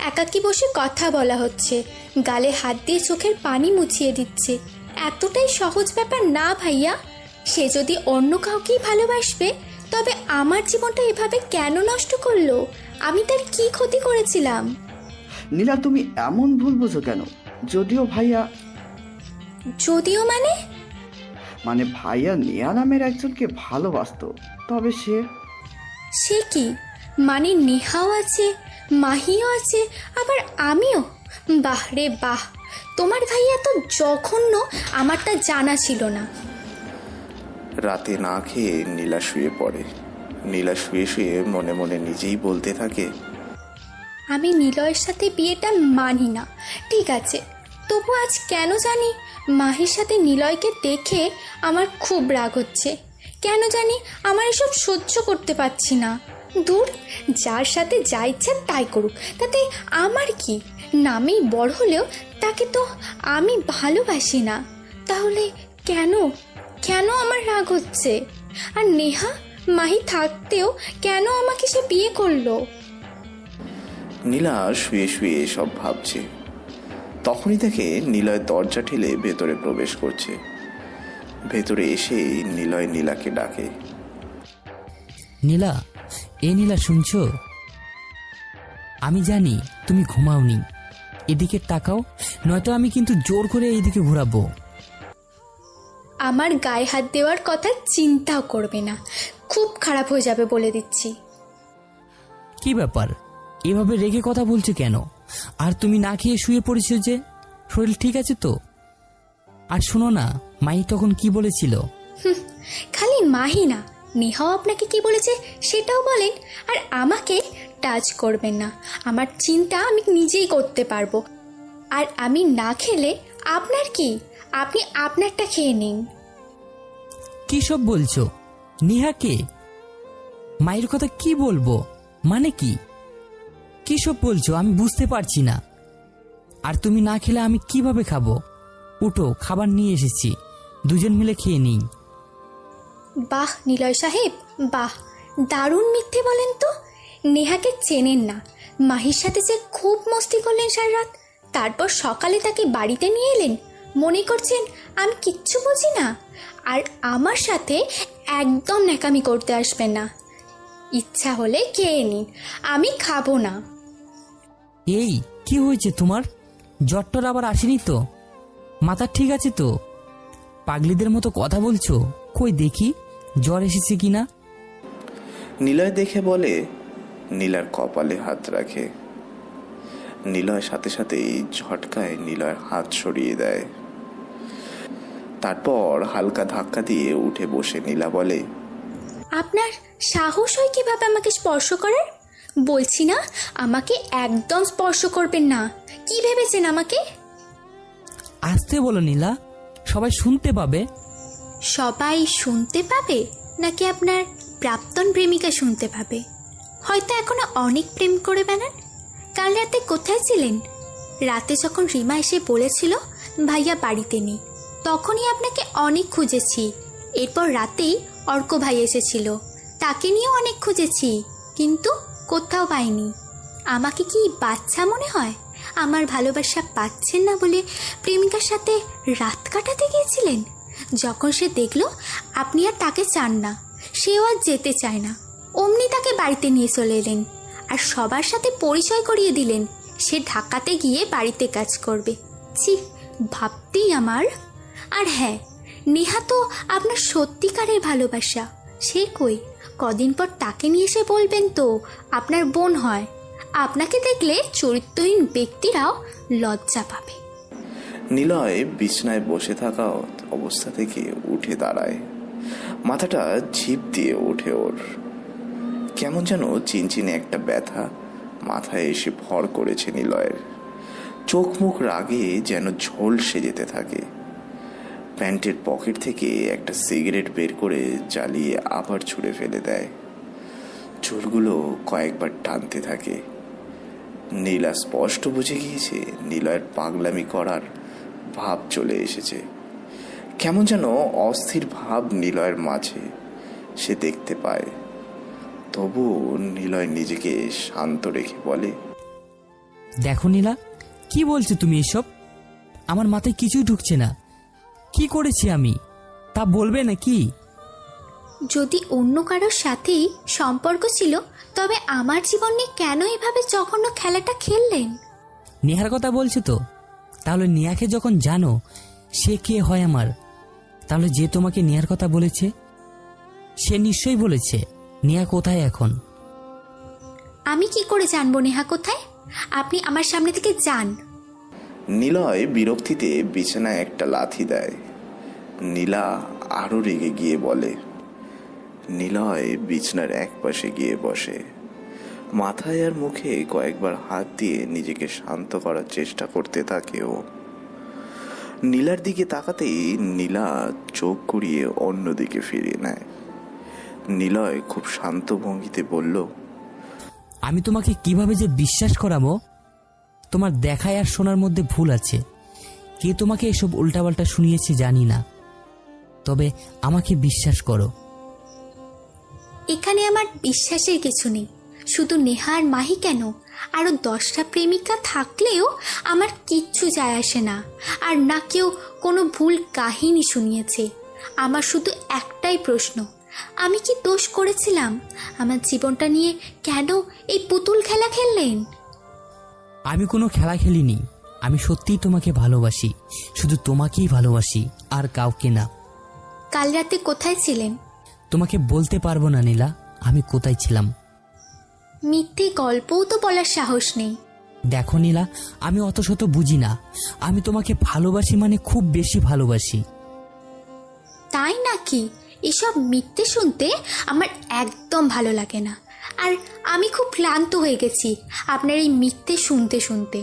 একাকী বসে কথা বলা হচ্ছে, গালে হাত দিয়ে চোখের পানি মুছিয়ে দিচ্ছে। এতটাই সহজ ব্যাপার না ভাইয়া। সে যদি অন্য কাউকেই ভালোবাসবে, তবে আমার জীবনটা এভাবে কেন নষ্ট করলো? আমি তার কি ক্ষতি করেছিলাম? নীলা, তুমি এমন ভুল বোঝো কেন? যদিও মানে ভাইয়া নেয়া নামের একজনকে ভালোবাসতো, তবে সে কি মানে নেহাও আছে, মাহিও আছে, আবার আমিও? বাহ রে বাহ, তোমার ভাইয়া তো জঘন্য, আমারটা জানা ছিল না। রাতে না খেয়ে নীলা শুয়ে পড়ে। নীলা শুয়ে শুয়ে মনে মনে নিজেই বলতে থাকে, আমি নিলয়ের সাথে বিয়েটা মানি না। ঠিক আছে, তবু আজ কেন জানি মাহির সাথে নিলয়কে দেখে আমার খুব রাগ হচ্ছে। কেন জানি আমার এসব সহ্য করতে পারছি না। দূর, যার সাথে যা ইচ্ছা তাই করুক, তাতে আমার কি? নামেই বড় হলেও তাকে তো আমি ভালোবাসি না। তাহলে কেন কেন আমার রাগ হচ্ছে? আর নেহা, মাহি থাকতেও কেন আমাকে সে বিয়ে করলো? নীলা শুয়ে শুয়ে এসব ভাবছে। তখনই দেখে নিলয় দরজা ঠেলে ভেতরে প্রবেশ করছে। ভেতরে এসেই নিলয় নীলাকে ডাকে। নীলা, এ নীলা শুনছো? আমি জানি তুমি ঘুমাওনি, এদিকে তাকাও, নয়তো আমি কিন্তু জোর করে এইদিকে ঘোরাবো। আমার গায়ে হাত দেওয়ার কথা চিন্তাও করবে না, খুব খারাপ হয়ে যাবে বলে দিচ্ছি। কি ব্যাপার, এভাবে রেগে কথা বলছো কেন? আর তুমি না খেয়ে শুয়ে পড়েছো যে, শরীর ঠিক আছে তো? আর শোনো না, মাই তখন কি বলেছিল? খালি মাহি না, নেহাও আপনাকে কি বলেছে সেটাও বলেন। আর আমাকে টাচ করবেন না, আমার চিন্তা আমি নিজেই করতে পারবো। আর আমি না খেলে আপনার কি? আপনি আপনারটা খেয়ে নিন। কি সব বলছো? নেহাকে মায়ের কথা কি বলবো, মানে কি? কি সব বলছো আমি বুঝতে পারছি না। আর তুমি না খেলে আমি কিভাবে খাবো? উঠো, খাবার নিয়ে এসেছি, দুজন মিলে খেয়ে নিই। বাহ নিলয় সাহেব, বাহ, দারুণ মিথ্যে বলেন তো। নেহাকে চেনেন না, মাহির সাথে যে খুব মস্তি করলেন সারা রাত, তারপর সকালে তাকে বাড়িতে নিয়ে এলেন, মনে করছেন আমি কিচ্ছু বুঝি না। আর আমার সাথে একদম ন্যাকামি করতে আসবেন না। ইচ্ছা হলে খেয়ে নিন, আমি খাবো না। এই কি হয়েছে তোমার? জ্বরটর আবার আসেনি তো? মাথা ঠিক আছে তো? পাগলিদের মতো কথা বলছো, কই দেখি জ্বর এসেছে কিনা। নিলয় দেখে বলে। নীলার কপালে হাত রাখে। নিলয় সাথে সাথেই ঝটকায় নিলয়ের হাত সরিয়ে দেয়। তারপর হালকা ধাক্কা দিয়ে উঠে বসে নীলা বলে, আপনার সাহস হয় কিভাবে আমাকে স্পর্শ করার? বলছি না আমাকে একদম স্পর্শ করবেন না। কি ভেবেছেন আমাকে? আসতে বলো নীলা, সবাই শুনতে পাবে। সবাই শুনতে পাবে নাকি আপনার প্রাক্তন প্রেমিকা শুনতে পাবে? হয়তো এখনো অনেক প্রেম করে বেড়ান। কাল রাতে কোথায় ছিলেন? রাতে যখন রিমা এসে বলেছিল ভাইয়া বাড়িতে নেই, তখনই আপনাকে অনেক খুঁজেছি। এরপর রাতেই অর্ক ভাই এসেছিল, তাকে নিয়েও অনেক খুঁজেছি, কিন্তু কোথাও পাইনি। আমাকে কি বাচ্চা মনে হয়? আমার ভালোবাসা পাচ্ছেন না বলে প্রেমিকার সাথে রাত কাটাতে গিয়েছিলেন। যখন সে দেখলো আপনি আর তাকে চান না, সেও আর যেতে চায় না, অমনি তাকে বাড়িতে নিয়ে চলে এলেন আর সবার সাথে পরিচয় করিয়ে দিলেন সে ঢাকাতে গিয়ে বাড়িতে কাজ করবে। ছি, ভাবতেই আমার। আর হ্যাঁ, নেহা তো আপনার সত্যিকারের ভালোবাসা। সে কই? কদিন পর তাকে নিয়ে এসে বলবেন তো আপনার বোন হয়। আপনাকে দেখলে চরিত্রহীন ব্যক্তিরাও লজ্জা পাবে। নিলয় বিছনায় বসে থাকা অবস্থা থেকে উঠে দাঁড়ায়। মাথাটা ঝিপ দিয়ে ওঠে ওর। কেমন যেন চিনচিনে একটা ব্যথা মাথায় এসে ভর করেছে নিলয়ের। চোখ মুখ রাগে যেন ঝলসে যেতে থাকে। প্যান্টের পকেট থেকে একটা সিগারেট বের করে জ্বালিয়ে আবার ছুঁড়ে ফেলে দেয়। চুলগুলো কয়েকবার টানতে থাকে। নীলা স্পষ্ট বুঝে গিয়েছে নিলয়ের পাগলামি করার ভাব চলে এসেছে। কেমন যেন অস্থির ভাব নিলয়ের মাঝে সে দেখতে পায়। তবু নিলয় নিজেকে শান্ত রেখে বলে, দেখো নীলা, কি বলছো তুমি এসব? আমার মাথায় কিছুই ঢুকছে না। কি করেছি আমি তা বলবে নাকি? যদি অন্য কারোর সাথেই সম্পর্ক ছিল, তবে আমার জীবনে কেন এভাবে জঘন্য খেলাটা খেললেন? নেহার কথা বলছো তো? তাহলে নেহাকে যখন জানো সে কে হয় আমার, তাহলে যে তোমাকে নেহার কথা বলেছে সে নিশ্চয়ই বলেছে নেহা কোথায় এখন। আমি কি করে জানবো নেহা কোথায়? আপনি আমার সামনে থেকে যান। নিলয় বিরক্তিতে বিছানায় একটা লাথি দেয়। নীলা আরো রেগে গিয়ে বলে। নিলয় বিছানার এক পাশে গিয়ে বসে। মাথায় আর মুখে কয়েকবার হাত দিয়ে নিজেকে শান্ত করার চেষ্টা করতে থাকে ও। নীলার দিকে তাকাতেই নীলা চোখ ঘুরিয়ে অন্যদিকে ফিরিয়ে নেয়। নিলয় খুব শান্ত ভঙ্গিতে বলল, আমি তোমাকে কিভাবে যে বিশ্বাস করাবো? তোমার দেখায় আর শোনার মধ্যে ভুল আছে। কে তোমাকে এসব উল্টাপাল্টা শুনিয়েছে জানি না, তবে আমাকে বিশ্বাস করো। এখানে আমার বিশ্বাসের কিছু নেই। শুধু নেহা আর মাহি কেন, আরও 10টা প্রেমিকা থাকলেও আমার কিচ্ছু যায় আসে না। আর না কেউ কোনো ভুল কাহিনী শুনিয়েছে। আমার শুধু একটাই প্রশ্ন, আমি কি দোষ করেছিলাম? আমার জীবনটা নিয়ে কেন এই পুতুল খেলা খেললেন? আমি কোনো খেলা খেলিনি। আমি সত্যিই তোমাকে ভালোবাসি, শুধু তোমাকেই ভালোবাসি, আর কাউকে না। কাল রাতে কোথায় ছিলেন? তোমাকে বলতে পারবো না নীলা, আমি কোথায় ছিলাম। মিথ্যে গল্পও তো বলার সাহস নেই। দেখো নীলা, আমি অত শত বুঝি না। আমি তোমাকে ভালোবাসি, মানে খুব বেশি ভালোবাসি। তাই নাকি? এসব মিথ্যে শুনতে আমার একদম ভালো লাগে না। আর আমি খুব ক্লান্ত হয়ে গেছি আপনার এই মিথ্যে শুনতে শুনতে।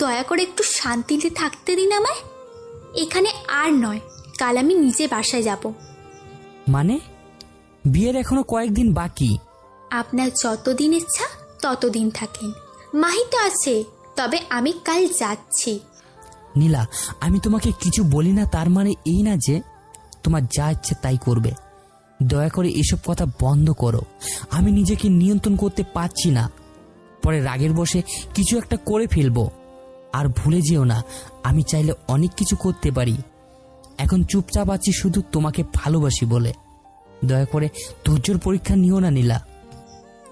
দয়া করে একটু শান্তিতে থাকতে দিন আমায়। এখানে আর নয়, কাল আমি নিজে বাসায় যাব। মানে? বিয়ের এখনো কয়েকদিন বাকি। আপনার যতদিন ইচ্ছা ততদিন থাকেন। মাহি তো আছে, তবে আমি কাল যাচ্ছি। নীলা, আমি তোমাকে কিছু বলি না তার মানে এই না যে তোমার যা ইচ্ছে তাই করবে। দয়া করে এসব কথা বন্ধ করো। আমি নিজেকে নিয়ন্ত্রণ করতে পারছি না। পরে রাগের বশে কিছু একটা করে ফেলবো। আর ভুলে যেও না, আমি চাইলে অনেক কিছু করতে পারি। এখন চুপচাপ আছি শুধু তোমাকে ভালোবাসি বলে। দয়া করে ধৈর্যের পরীক্ষা নিও না নীলা।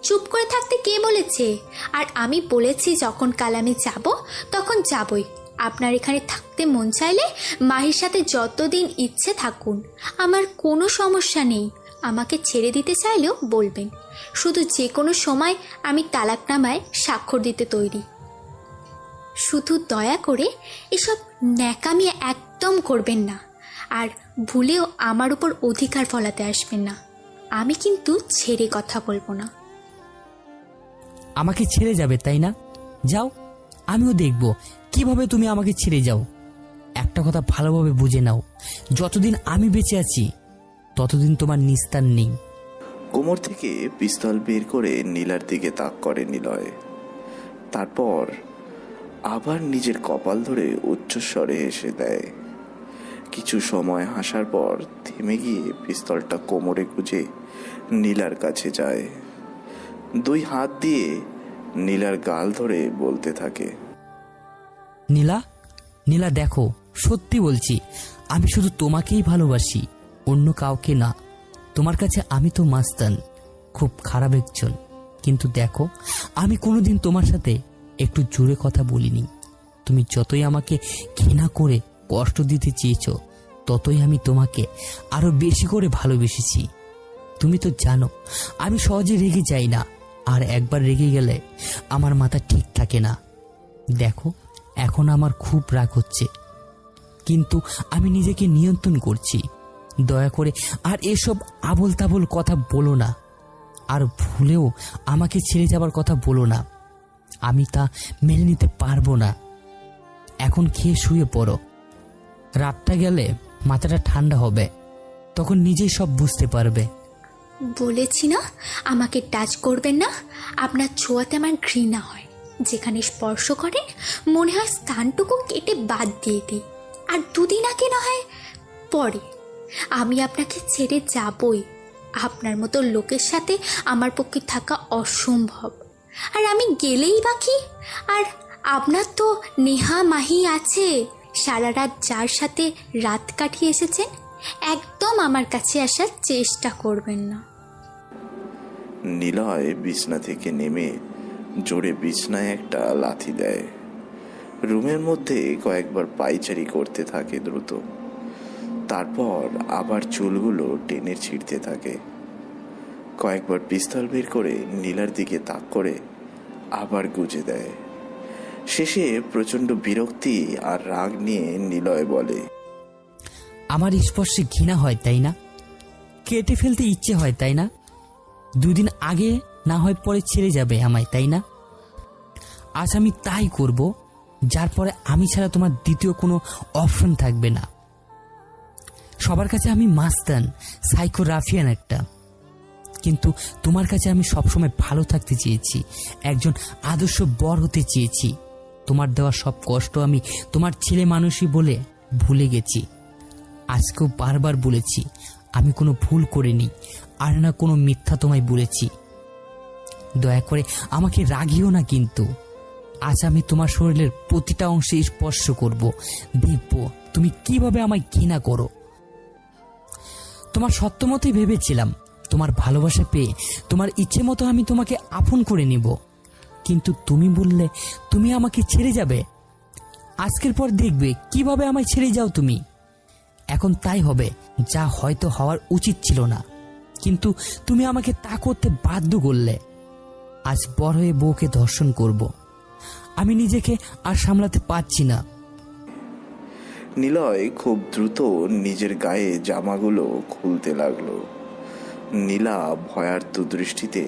চুপ করে থাকতে কে বলেছে? আর আমি বলেছি যখন কাল আমি যাব তখন যাবই। আপনার এখানে থাকতে মন চাইলে মাহির সাথে যতদিন ইচ্ছে থাকুন, আমার কোনো সমস্যা নেই। আমাকে ছেড়ে দিতে চাইলেও বলবেন। শুধু যে কোনো সময় আমি তালাকনামায় স্বাক্ষর দিতে তৈরি। শুধু দয়া করে এসব ন্যাকামি একদম করবেন না। আর ভুলেও আমার উপর অধিকার ফলাতে আসবেন না। আমি কিন্তু ছেড়ে কথা বলবো না। আমাকে ছেড়ে যাবে তাই না? যাও, আমিও দেখব কিভাবে তুমি আমাকে ছেড়ে যাও। একটা কথা ভালোভাবে বুঝে নাও, যতদিন আমি বেঁচে আছি ততদিন তোমার নিস্তার নেই। কোমর থেকে পিস্তল বের করে নীলার দিকে তাক করে নিলয়। তারপর আবার নিজের কপাল ধরে উচ্চস্বরে হেসে দেয়। কিছু সময় হাসার পর থেমে গিয়ে পিস্তলটা কোমরে গুজে নীলার কাছে যায়। 2 হাত দিয়ে নীলার গাল ধরে বলতে থাকে, নীলা, নীলা দেখো, সত্যি বলছি, আমি শুধু তোমাকেই ভালোবাসি, অন্য কাউকে না। তোমার কাছে আমি তো মাস্তান, খুব খারাপ একজন। কিন্তু দেখো, আমি কোনোদিন তোমার সাথে একটু জোরে কথা বলিনি। তুমি যতই আমাকে ঘৃণা করে কষ্ট দিতে চেয়েছো, ততই আমি তোমাকে আরো বেশি করে ভালোবেসেছি। তুমি তো জানো আমি সহজে রেগে যাই না, আর একবার রেগে গেলে আমার মাথা ঠিক থাকে না। দেখো, এখন আমার খুব রাগ হচ্ছে, কিন্তু আমি নিজেকে নিয়ন্ত্রণ করছি। দয়া করে আর এসব আবোল তাবোল কথা বলো না, আর ভুলেও আমাকে ছেড়ে যাবার কথা বলো না। আমি তা মেনে নিতে পারবো না। এখন খেয়ে শুয়ে পড়ো। রাতটা গেলে মাথাটা ঠান্ডা হবে, তখন নিজেই সব বুঝতে পারবে। বলেছি না আমাকে টাচ করবেন না। আপনার ছোঁয়াতে আমার ঘৃণা হয়। যেখানে স্পর্শ করেন মনে হয় স্থানটুকু কেটে বাদ দিয়ে দিই। আর 2 দিন আগে না হয় পরে আমি আপনাকে ছেড়ে যাবই। আপনার মতো লোকের সাথে আমার পক্ষে থাকা অসম্ভব। আর আমি গেলেই বাকি। আর আপনার তো নেহা মাহি আছে। সারা রাত যার সাথে রাত কাটিয়ে এসেছেন, একদম আমার কাছে আসার চেষ্টা করবেন না। নিলয় বিছনা থেকে নেমে জোরে বিছনায় একটা লাথি দেয়। রুমের মধ্যে কয়েকবার পায়চারি করতে থাকে দ্রুত। তারপর আবার চুলগুলো টেনে ছিঁড়তে থাকে। কয়েকবার পিস্তল বের করে নীলার দিকে তাক করে আবার গুজে দেয়। শেষে প্রচণ্ড বিরক্তি আর রাগ নিয়ে নিলয় বলে, আমার স্পর্শে ঘৃণা হয় তাই না? কেটে ফেলতে ইচ্ছে হয় তাই না? 2 দিন আগে না হয় পরে ছেড়ে যাবে আমায়, তাই না? আজ আমি তাই করব, যার পরে আমি ছাড়া তোমার দ্বিতীয় কোনো অপশন থাকবে না। সবার কাছে আমি মাস্তান, সাইকো, রাফিয়ান একটা, কিন্তু তোমার কাছে আমি সবসময় ভালো থাকতে চেয়েছি, একজন আদর্শ বর হতে চেয়েছি। তোমার দেওয়া সব কষ্ট আমি তোমার ছেলে মানুষই বলে ভুলে গেছি। আজকেও বারবার বলেছি আমি কোনো ভুল করিনি, আর না কোনো মিথ্যা তোমায় বলেছি। দয়া করে আমাকে রাগিও না, কিন্তু আজ আমি তোমার শরীরের প্রতিটা অংশে স্পর্শ করব, দেখব তুমি কিভাবে আমায় ঘৃণা করো। তোমার সত্য মতোই ভেবেছিলাম, তোমার ভালোবাসা পেয়ে তোমার ইচ্ছে মতো আমি তোমাকে আপন করে নিব, কিন্তু তুমি বললে তুমি আমাকে ছেড়ে যাবে। আজকের পর দেখবে কিভাবে আমায় ছেড়ে যাও তুমি। এখন তাই হবে যা হয়তো হওয়ার উচিত ছিল না, কিন্তু তুমি আমাকে তা করতে বাধ্য করলে। আজ বড় হয়ে বউকে ধর্ষণ করব। আমি নিজেকে আর সামলাতে পারছি না। নিলয় খুব দ্রুত নিজের গায়ে জামাগুলো খুলতে লাগলো। নীলা ভয়ার্ত দৃষ্টিতে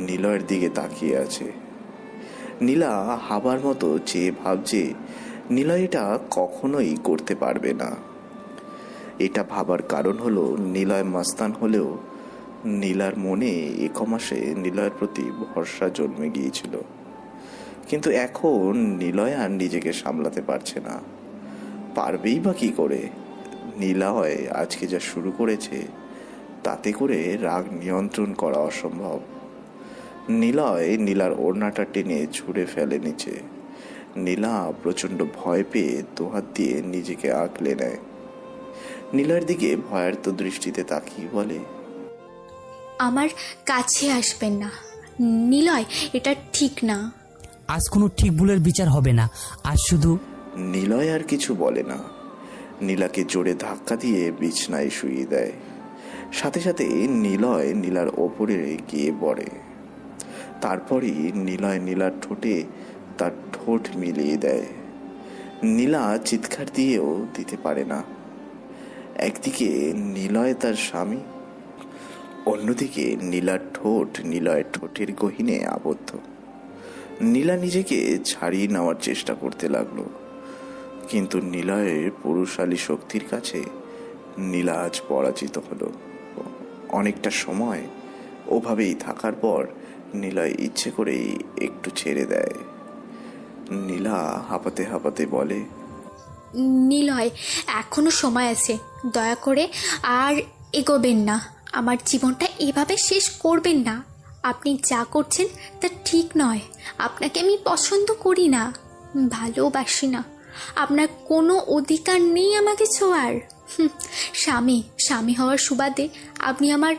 নিলয়ের দিকে তাকিয়ে আছে। নীলা হাবার মতো চেয়ে ভাবছে নিলয় এটা কখনোই করতে পারবে না। এটা ভাবার কারণ হলো নিলয় মাস্তান হলেও নীলার মনে এক মাসে নিলয়ের প্রতি ভরসা জন্মে গিয়েছিল, কিন্তু এখন নিলয় আর নিজেকে সামলাতে পারছে না। পারবেই বা কি করে? নিলয় আজকে যা শুরু করেছে তাতে করে রাগ নিয়ন্ত্রণ করা অসম্ভব। নিলয় নীলার ওড়নাটা টেনে ছুঁড়ে ফেলে নিচে। নীলা প্রচণ্ড ভয় পেয়ে দুহাত দিয়ে নিজেকে আঁকলে নেয়। নীলার দিকে ভয়ার্ত দৃষ্টিতে তাকিয়ে বলে, আমার কাছে আসবেন না নিলয়, এটা ঠিক না। আজ কোনো ঠিক ভুলের বিচার হবে না, আজ শুধু। নিলয় আর কিছু বলে না। নীলাকে জোরে ধাক্কা দিয়ে বিছনায় শুইয়ে দেয়। সাথে সাথে নিলয় নীলার ওপরে গিয়ে পড়ে। তারপরই নিলয় নীলার ঠোঁটে তার ঠোঁট মিলিয়ে দেয়। নীলা চিৎকার দিয়েও দিতে পারে না। একদিকে নিলয় তার স্বামী, অন্যদিকে নীলার ঠোঁট নিলয়ের ঠোঁটের গহীনে আবদ্ধ। নীলা নিজেকে ছাড়িয়ে নেওয়ার চেষ্টা করতে লাগলো, কিন্তু নিলয়ের পুরুষালী শক্তির কাছে নীলা আজ পরাজিত হলো। অনেকটা সময় ওভাবেই থাকার পর নিলয় ইচ্ছে করেই একটু ছেড়ে দেয়। নীলা হাঁপাতে হাঁপাতে বলে, নিলয়, এখনো সময় আছে, দয়া করে আর এগোবেন না। আমার জীবনটা এভাবে শেষ করবেন না। আপনি যা করছেন তা ঠিক নয়। আপনাকে আমি পছন্দ করি না, ভালোবাসি না। আপনার কোনো অধিকার নেই আমাকে ছোঁয়ার। স্বামী হওয়ার সুবাদে আপনি আমার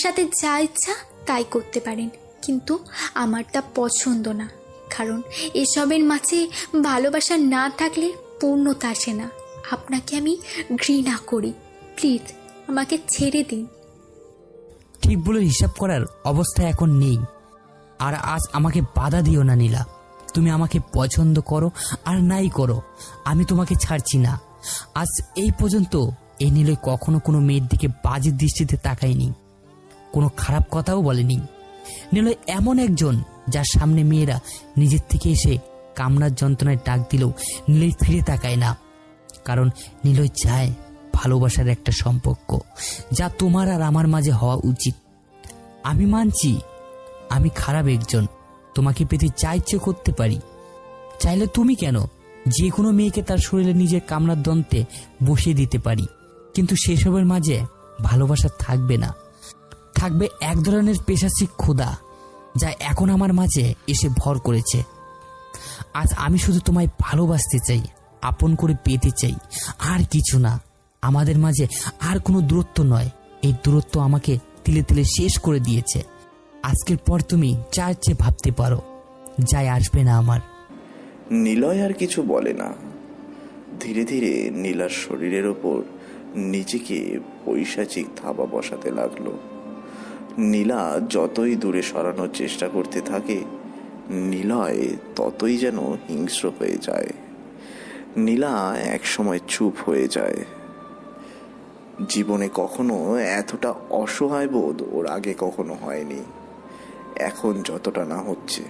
সাথে যা ইচ্ছা তাই করতে পারেন, কিন্তু আমার তা পছন্দ না। কারণ এসবের মাঝে ভালোবাসা না থাকলে পূর্ণতা আসে না। আপনাকে আমি ঘৃণা করি, প্লিজ আমাকে ছেড়ে দিন। ঠিক বলে হিসাব করার অবস্থা এখন নেই, আর আজ আমাকে বাধা দিও না নীলা। তুমি আমাকে পছন্দ করো আর নাই করো, আমি তোমাকে ছাড়ছি না। আজ এই পর্যন্ত এই নীলয় কখনো কোনো মেয়ের দিকে বাজে দৃষ্টিতে তাকায়নি, কোনো খারাপ কথাও বলেনি। নীলয় এমন একজন যার সামনে মেয়েরা নিজের থেকে এসে কামনার যন্ত্রণায় ডাক দিলেও নীলয় ফিরে তাকায় না, কারণ নীলয় চায় ভালোবাসার একটা সম্পর্ক যা তোমার আর আমার মাঝে হওয়া উচিত। আমি মানছি আমি খারাপ একজন, তোমাকে পেতে যা ইচ্ছে করতে পারি। চাইলে তুমি কেন, যে কোনো মেয়েকে তার শরীরে নিজের কামনার দন্তে বসিয়ে দিতে পারি, কিন্তু সেসবের মাঝে ভালোবাসা থাকবে না। থাকবে এক ধরনের পেশাচিক ক্ষুধা যা এখন আমার মাঝে এসে ভর করেছে। আজ আমি শুধু তোমায় ভালোবাসতে চাই, আপন করে পেতে চাই, আর কিছু না। আমাদের মাঝে আর কোনো দূরত্ব নয়, এই দূরত্ব আমাকে তিলে তিলে শেষ করে দিয়েছে। আজকের পর তুমি যা ইচ্ছে ভাবতে পারো, যাই আসবে না আমার। নিলয় আর কিছু বলে না। ধীরে ধীরে নীলার শরীরের ওপর নিজেকে পৈশাচিক থাবা বসাতে লাগলো। নীলা যতই দূরে সরানোর চেষ্টা করতে থাকে, নিলয় ততই যেন হিংস্র হয়ে যায়। নীলা একসময় চুপ হয়ে যায়। জীবনে কখনো এতটা অসহায় বোধ ওর আগে কখনো হয়নি। এখন যতটা না হচ্ছে।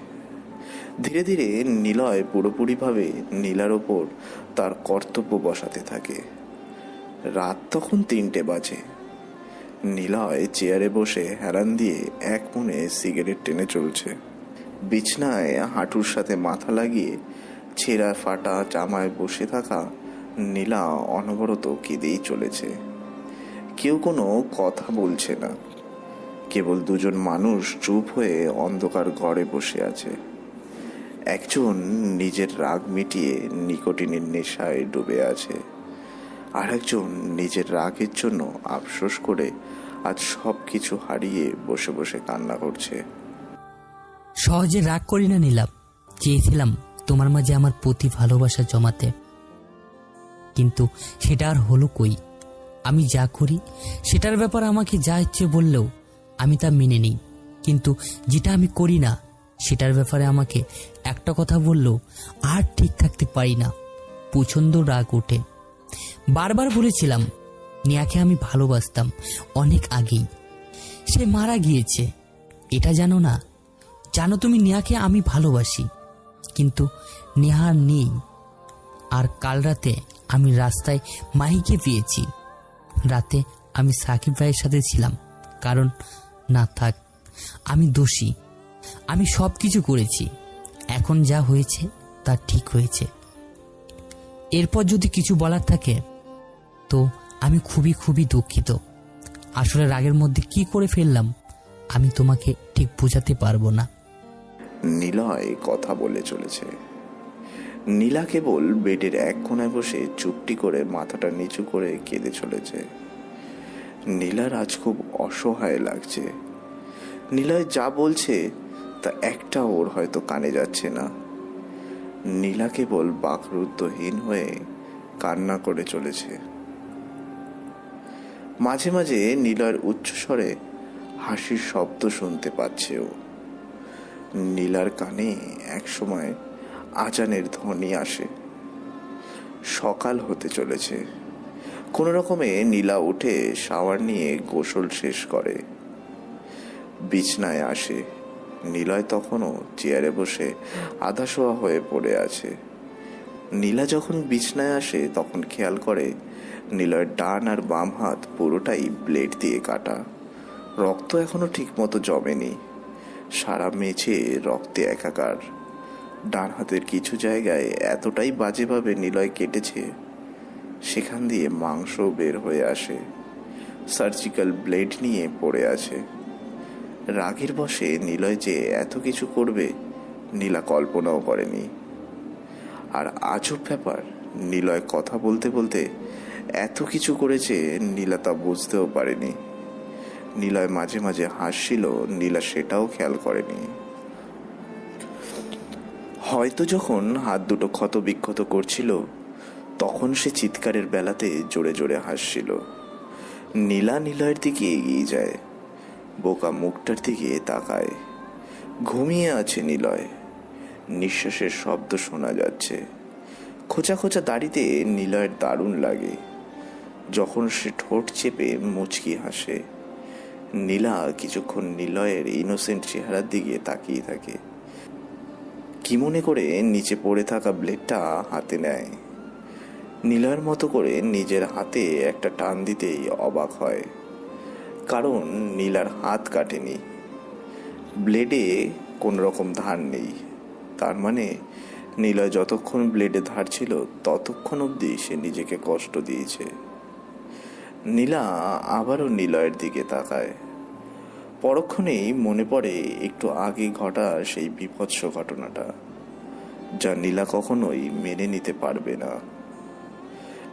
ধীরে ধীরে নিলয় পুরোপুরিভাবে নীলার ওপর তার কর্তব্য বসাতে থাকে। রাত তখন 3টে বাজে। নিলয় চেয়ারে বসে হেলান দিয়ে এক মনে সিগারেট টেনে চলছে। বিছনায় হাঁটুর সাথে মাথা লাগিয়ে ছেঁড়া ফাটা জামায় বসে থাকা নীলা অনবরত কেঁদেই চলেছে। কেউ কোনো কথা বলছে না, কেবল দুজন মানুষ চুপ হয়ে অন্ধকার ঘরে বসে আছে। একজন নিজের রাগ মিটিয়ে নিকোটিনের নেশায় ডুবে আছে, আর একজন নিজের রাগের জন্য আফসোস করে আজ সব কিছু হারিয়ে বসে বসে কান্না করছে। সহজে রাগ করি না নীলাভ, চেয়েছিলাম তোমার মাঝে আমার প্রতি ভালোবাসা জমাতে, কিন্তু সেটা আর হলো কই। আমি যা করি সেটার ব্যাপার আমাকে যা ইচ্ছে বললেও আমি তা মেনে নিই, কিন্তু যেটা আমি করি না সেটার ব্যাপারে আমাকে একটা কথা বললেও আর ঠিক থাকতে পারি না, প্রচণ্ড রাগ ওঠে। বারবার বলেছিলাম নেহাকে আমি ভালোবাসতাম অনেক আগেই, সে মারা গিয়েছে, এটা জানো না? জানো তুমি নেহাকে আমি ভালোবাসি, কিন্তু নেহা নেই। আর কাল রাতে আমি রাস্তায় মাহিকে পেয়েছি। রাতে আমি সাকিব ভাইয়ের সাথে ছিলাম, কারণ না থাক, আমি দোষী, আমি সব কিছু করেছি। এখন যা হয়েছে তা ঠিক হয়েছে। এরপর যদি কিছু বলার থাকে তো আমি খুবই খুবই দুঃখিত। আসলে রাগের মধ্যে কি করে ফেললাম আমি তোমাকে ঠিক বোঝাতে পারবো না। নিলয় কথা বলে চলেছে। নীলা কেবল বেডের এক কোণায় বসে চুপটি করে মাথাটা নিচু করে কেঁদে চলেছে। নীলার আজ খুব অসহায় লাগছে। নিলয় যা বলছে তা একটা ওর হয়তো কানে যাচ্ছে না। নীলা কেবল বাকরুদ্ধহীন হয়ে কান্না করে চলেছে। মাঝে মাঝে নীলয়ের উচ্চস্বরে হাসির শব্দ শুনতে পাচ্ছে ও। নীলার কানে একসময় আজানের ধ্বনি আসে। সকাল হতে চলেছে। কোনো রকমে নীলা উঠে শাওয়ার নিয়ে গোসল শেষ করে বিছনায় আসে। নিলয় তখনও চেয়ারে বসে আধাশোয়া হয়ে পড়ে আছে। নীলা যখন বিছনায় আসে তখন খেয়াল করে নিলয়ের ডান আর বাম হাত পুরোটাই ব্লেড দিয়ে কাটা। রক্ত এখনো ঠিক মতো জমেনি, সারা মেঝে রক্তে একাকার। ডান হাতের কিছু জায়গায় এতটাই বাজেভাবে নিলয় কেটেছে সেখান দিয়ে মাংস বের হয়ে আসে। সার্জিক্যাল ব্লেড নিয়ে পড়ে আছে। রাগের বশে নিলয় যে এত কিছু করবে নীলা কল্পনাও করেনি। আর আজব ব্যাপার, নিলয় কথা বলতে বলতে এত কিছু করেছে নীলা তা বুঝতেও পারেনি। নিলয় মাঝে মাঝে হাসছিল, নীলা সেটাও খেয়াল করেনি। হয়তো যখন হাত দুটো ক্ষত বিক্ষত করছিল তখন সে চিৎকারের বেলাতে জোরে জোরে হাসছিল। নীলা নিলয়ের দিকে এগিয়ে যায়, বোকা মুখটার দিকে তাকায়। ঘুমিয়ে আছে নিলয়, নিঃশ্বাসের শব্দ শোনা যাচ্ছে। খোঁচা খোঁচা দাড়িতে নিলয়ের দারুণ লাগে যখন সে ঠোঁট চেপে মুচকি হাসে। নীলা কিছুক্ষণ নিলয়ের ইনোসেন্ট চেহারার দিকে তাকিয়ে থাকে। কি মনে করে নিচে পড়ে থাকা ব্লেডটা হাতে নেয়। নীলার মতো করে নিজের হাতে একটা টান দিতেই অবাক হয়, কারণ নীলার হাত কাটেনি, ব্লেডে কোনো রকম ধার নেই। তার মানে নীলয় যতক্ষণ ব্লেডে ধার ছিল ততক্ষণ অবধি সে নিজেকে কষ্ট দিয়েছে। নীলা আবারও নিলয়ের দিকে তাকায়। পরক্ষণেই মনে পড়ে একটু আগে ঘটা সেই বিভৎস ঘটনাটা, যা নীলা কখনোই মেনে নিতে পারবে না।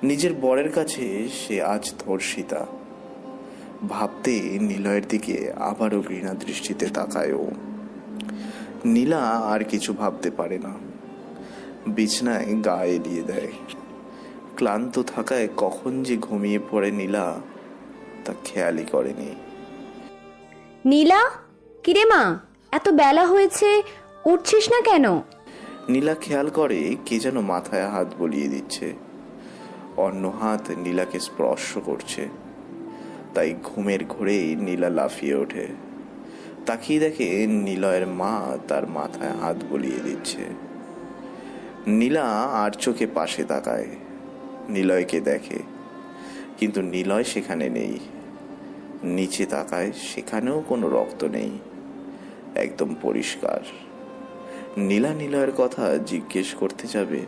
নিজের বরের কাছে সে আজ ধর্ষিতা। ভাবতে নিলয়ের দিকে আবারও ঘৃণা দৃষ্টিতে তাকায় ও। নীলা আর কিছু ভাবতে পারে না, বিছনায় গা এলিয়ে দেয়। ক্লান্ত থাকায় কখন যে ঘুমিয়ে পড়ে নীলা তা খেয়ালই করেনি। নীলা, কিরে মা, এত বেলা হয়েছে, উঠছিস না কেন? নীলা খেয়াল করে কে যেন মাথায় হাত বলিয়ে দিচ্ছে। অন্য হাত নীলাকে স্পর্শ করছে। তাই ঘুমের ঘোরেই নীলা লাফিয়ে ওঠে। তাকিয়ে দেখে নিলয়ের মা তার মাথায় হাত বুলিয়ে দিচ্ছে। নীলা আর চোখে পাশে তাকায়, নিলয়কে দেখে, কিন্তু নিলয় সেখানে নেই। নিচে তাকায়, সেখানেও কোনো রক্ত নেই, একদম পরিষ্কার। নীলা নিলয়ের কথা জিজ্ঞেস করতে যাবে,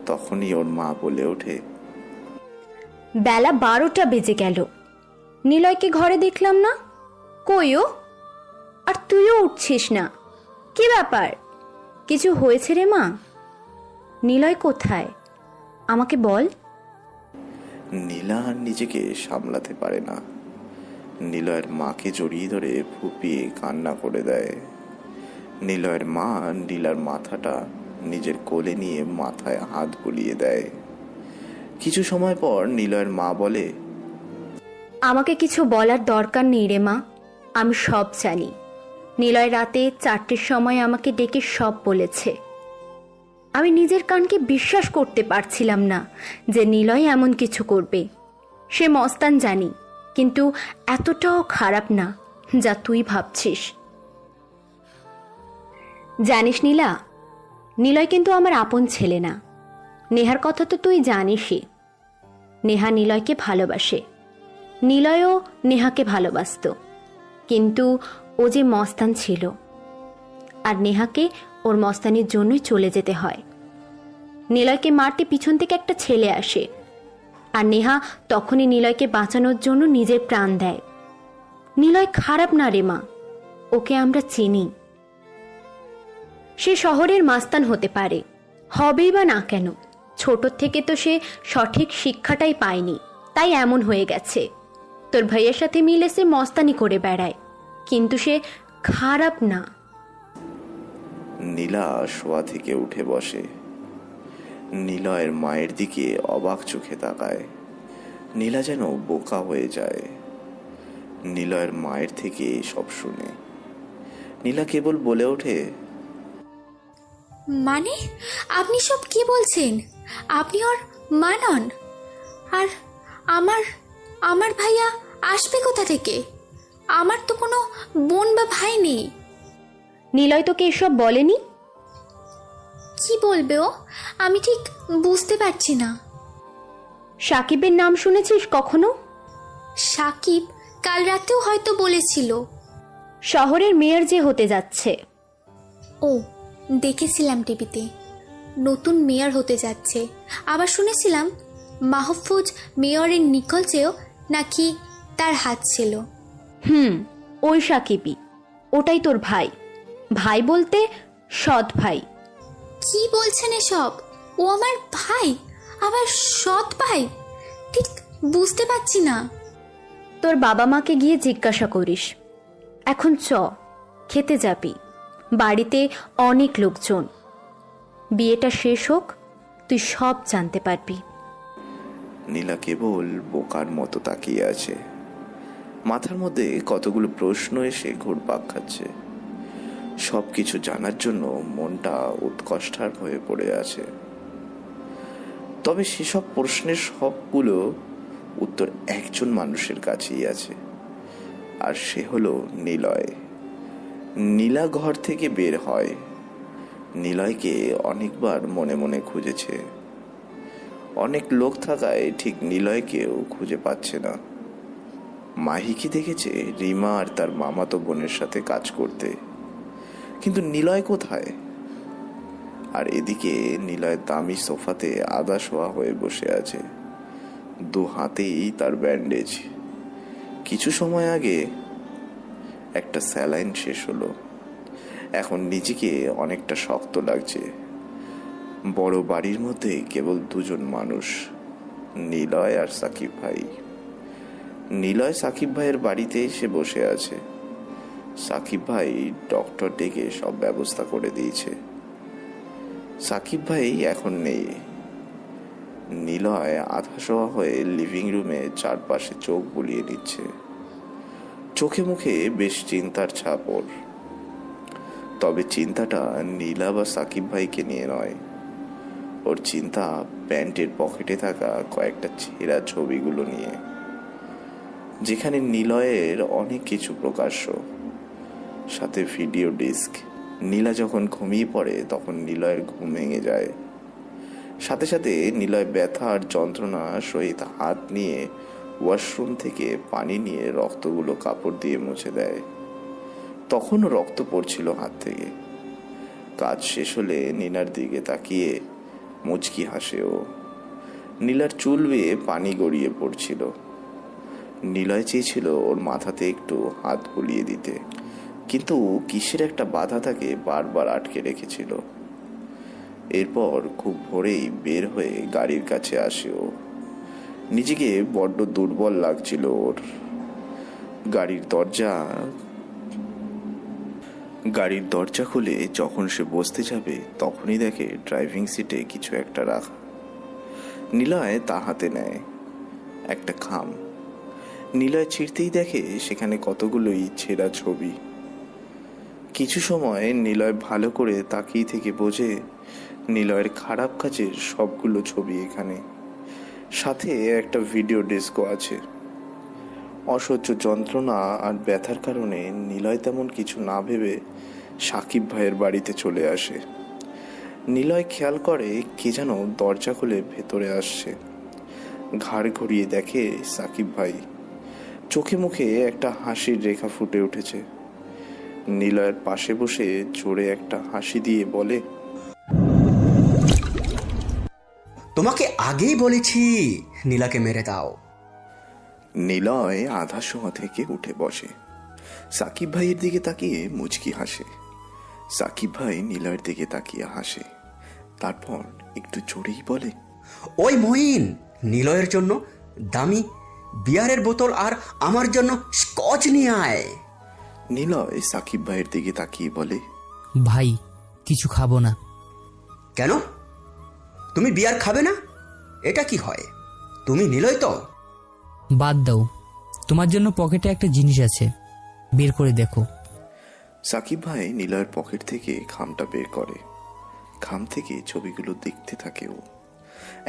তখনই ওর মা বলে ওঠে, বেলা 12টা বেজে গেল, নিলয়কে ঘরে দেখলাম না, কইও? আর তুইও উঠছিস না, কি ব্যাপার? কিছু হয়েছে রে মা? নিলয় কোথায় আমাকে বল। নীলা আর নিজেকে সামলাতে পারে না, নিলয়ের মাকে জড়িয়ে ধরে ফুপিয়ে কান্না করে দেয়। নিলয়ের মা নীলার মাথাটা নিজের কোলে নিয়ে মাথায় হাত বুলিয়ে দেয়। কিছু সময় পর নিলয়ের মা বলে, আমাকে কিছু বলার দরকার নেই রে মা, আমি সব জানি। নিলয় রাতে 4টের সময় আমাকে ডেকে সব বলেছে। আমি নিজের কানকে বিশ্বাস করতে পারছিলাম না যে নিলয় এমন কিছু করবে। সে মস্তান জানি, কিন্তু এতটাও খারাপ না যা তুই ভাবছিস। জানিস নীলা, নিলয় কিন্তু আমার আপন ছেলে না। নেহার কথা তো তুই জানিসই। নেহা নিলয়কে ভালোবাসে, নিলয়ও নেহাকে ভালোবাসত, কিন্তু ও যে মস্তান ছিল, আর নেহাকে ওর মস্তানির জন্যই চলে যেতে হয়। নিলয়কে মারতে পিছন থেকে একটা ছেলে আসে, আর নেহা তখনই নিলয়কে বাঁচানোর জন্য নিজের প্রাণ দেয়। নিলয় খারাপ না রে মা, ওকে আমরা চিনি। সে শহরের মাস্তান হতে পারে, হবেই বা না কেন, ছোট থেকে তো সে সঠিক শিক্ষাটাই পায়নি, তাই এমন হয়ে গেছে। তোর ভাইয়ের সাথে মিলে সে মস্তানি করে বেড়ায়, কিন্তু সে খারাপ না। নীলা শোয়া থেকে উঠে বসে, নিলয়ের মায়ের দিকে অবাক চোখে তাকায়। নীলা যেন বোকা হয়ে যায়। নিলয়ের মায়ের থেকে সব শুনে নীলা কেবল বলে ওঠে, মানে আপনি সব কি বলছেন? আপনি ওর মা নন? আর আমার আমার ভাইয়া আসবে কোথা থেকে? আমার তো কোনো বোন বা ভাই নেই। নিলয় তোকে এসব বলেনি? কি বলবে ও? আমি ঠিক বুঝতে পারছি না। সাকিবের নাম শুনেছিস কখনো? সাকিব কাল রাতেও হয়তো বলেছিল। শহরের মেয়র যে হতে যাচ্ছে। ও, দেখেছিলাম টিভিতে, নতুন মেয়র হতে যাচ্ছে। আবার শুনেছিলাম মাহফুজ মেয়রের নিকলচেও নাকি তার হাত ছিল। ওই সাকিবই, ওটাই তোর ভাই। ভাই বলতে সৎ ভাই। কি বলছেন এসব? ও আমার ভাই, আবার সৎ ভাই? ঠিক বুঝতে পারছি না। তোর বাবা মাকে গিয়ে জিজ্ঞাসা করিস। এখন খেতে যাবি, বাড়িতে অনেক লোকজন। বিয়েটা শেষ হোক, তুই সব জানতে পারবি। নীলা কেবল বোকার মতো তাকিয়ে আছে। মাথার মধ্যে কতগুলো প্রশ্ন এসে ঘুরপাক খাচ্ছে। সব কিছু জানার জন্য মনটা উৎকণ্ঠার হয়ে পড়ে আছে। তবে সেসব প্রশ্নের সবগুলো উত্তর একজন মানুষের কাছেই আছে, আর সে হলো নিলয়। নীলা ঘর থেকে বের হয়। নিলয়কে অনেকবার মনে মনে খুঁজেছে। অনেক লোক থাকায় ঠিক নিলয়কেও খুঁজে পাচ্ছে না। মাহিকে দেখেছে রিমা আর তার মামাতো বোনের সাথে কাজ করতে, কিন্তু নিলয় কোথায়? আর এদিকে নিলয় দামি সোফাতে আধা শোয়া হয়ে বসে আছে, দু হাতেই তার ব্যান্ডেজ। কিছু সময় আগে একটা স্যালাইন শেষ হলো। এখন নিজেকে অনেকটা শক্ত লাগছে। বড় বাড়ির মধ্যে কেবল দুজন মানুষ, নিলয় আর সাকিব ভাই। নিলয় সাকিব ভাইয়ের বাড়িতে এসে বসে আছে। সাকিব ভাই ডক্টর ডেকে সব ব্যবস্থা করে দিয়েছে। সাকিব ভাই এখন নেই। নিলয় আধা শোয়া হয়ে লিভিং রুমে চারপাশে চোখ বুলিয়ে নিচ্ছে। চোখে মুখে বেশ চিন্তার ছাপ ওর। তবে চিন্তাটা নীলা বা সাকিব ভাইকে নিয়ে নয়, ওর চিন্তা প্যান্টের পকেটে থাকা কয়েকটা ছেঁড়া ছবিগুলো নিয়ে, যেখানে নিলয়ের অনেক কিছু প্রকাশ্য। সাথে ভিডিও ডিস্ক। নীলা যখন ঘুমিয়ে পড়ে তখন নিলয়ের ঘুম ভেঙে যায়। সাথে সাথে নিলয় ব্যথা আর যন্ত্রণা সহিত হাত নিয়ে ওয়াশরুম থেকে পানি নিয়ে রক্তগুলো কাপড় দিয়ে মুছে দেয়। তখনও রক্ত পড়ছিল হাত থেকে। কাজ শেষ হলে নীলার দিকে তাকিয়ে মুচকি হাসে ও। নীলার চুল বেয়ে পানি গড়িয়ে পড়ছিল। নিলয় চেয়েছিল ওর মাথাতে একটু হাত বুলিয়ে দিতে, কিন্তু কিসের একটা বাধা তাকে বারবার আটকে রেখেছিল। এরপর খুব ভোরেই বের হয়ে গাড়ির কাছে আসে ও। নিজেকে বড্ড দুর্বল লাগছিল ওর। গাড়ির দরজা খুলে যখন সে বসতে যাবে তখনই দেখে ড্রাইভিং সিটে কিছু একটা রাখা। নিলয় তা হাতে নেয়, একটা খাম। নিলয় ছিঁড়তেই দেখে সেখানে কতগুলোই ছেঁড়া ছবি। কিছু সময় নিলয় ভালো করে তাকিয়ে থেকে বোঝে নিলয়ের খারাপ কাজের সবগুলো ছবি এখানে, সাথে একটা ভিডিও ডিস্কও আছে। অসহ্য যন্ত্রণা আর ব্যথার কারণে নিলয় তেমন কিছু না ভেবে সাকিব ভাইয়ের বাড়িতে চলে আসে। নিলয় খেয়াল করে কে যেন দরজা খুলে ভেতরে আসছে। ঘাড় ঘুরিয়ে দেখে সাকিব ভাই। চোখে মুখে একটা হাসির রেখা ফুটে উঠেছে। নিলয়ের পাশে বসে জোরে একটা হাসি দিয়ে বলে, তোমাকে আগেই বলেছি নীলাকে মেরে দাও। নিলয় আধা শোয়া থেকে উঠে বসে। সাকিব ভাইয়ের দিকে তাকিয়ে মুচকি হাসে। সাকিব ভাই নিলয়ের দিকে তাকিয়ে হাসে, তারপর একটু জোরেই বলে, ওই মঈন, নিলয়ের জন্য দামি বিয়ারের বোতল আর আমার জন্য স্কচ নিয়ে আয়। নিলয় সাকিব ভাইয়ের দিকে তাকিয়ে বলে, ভাই কিছু খাবো না। কেন? তুমি বিয়ার খাবে না? এটা কি হয়? তুমি নিলয় তো? বাদ দাও, তোমার জন্য পকেটে একটা জিনিস আছে, বের করে দেখো। সাকিব ভাই নিলয়ের পকেট থেকে খামটা বের করে। খাম থেকে ছবিগুলো দেখতে থাকে ও।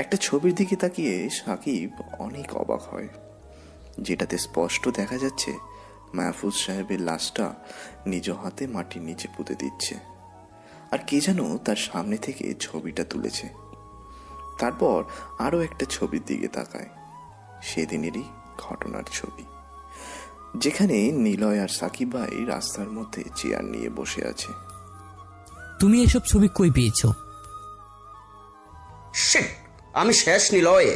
একটা ছবির দিকে তাকিয়ে সাকিব অনেক অবাক হয়, যেটাতে স্পষ্ট দেখা যাচ্ছে মাহফুজ সাহেবের লাশটা নিজ হাতে মাটির নিচে পুঁতে দিচ্ছে, আর কে যেন তার সামনে থেকে ছবিটা তুলেছে। তারপর আরও একটা ছবির দিকে তাকায়, সেদিনেরই ঘটনার ছবি, যেখানে নিলয় আর সাকিব ভাই রাস্তার মধ্যে চেয়ার নিয়ে বসে আছে। তুমি এসব ছবি কই পেয়েছো? আমি শেষ নিলয়,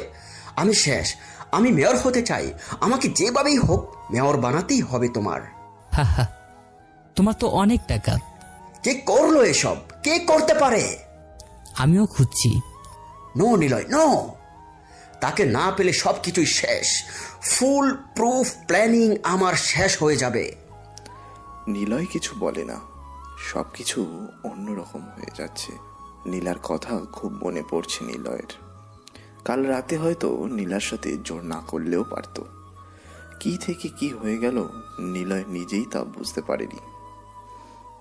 আমি শেষ। আমি মেয়র হতে চাই। আমাকে যেভাবেই হোক মেয়র বানাতেই হবে তোমার। হা, তোমার তো অনেক টাকা। কে করলো এসব? কে করতে পারে? আমিও খুঁজছি। No Niloy, no. তাকে না পেলে সবকিছুই শেষ। ফুল প্রুফ প্ল্যানিং আমার শেষ হয়ে যাবে। নিলয় কিছু বলে না, সবকিছু অন্যরকম হয়ে যাচ্ছে। নীলার কথা খুব মনে পড়ছে নিলয়ের। কাল রাতে হয়তো নীলার সাথে জোর না করলেও পারত। কি থেকে কি হয়ে গেল নিলয় নিজেই তা বুঝতে পারেনি।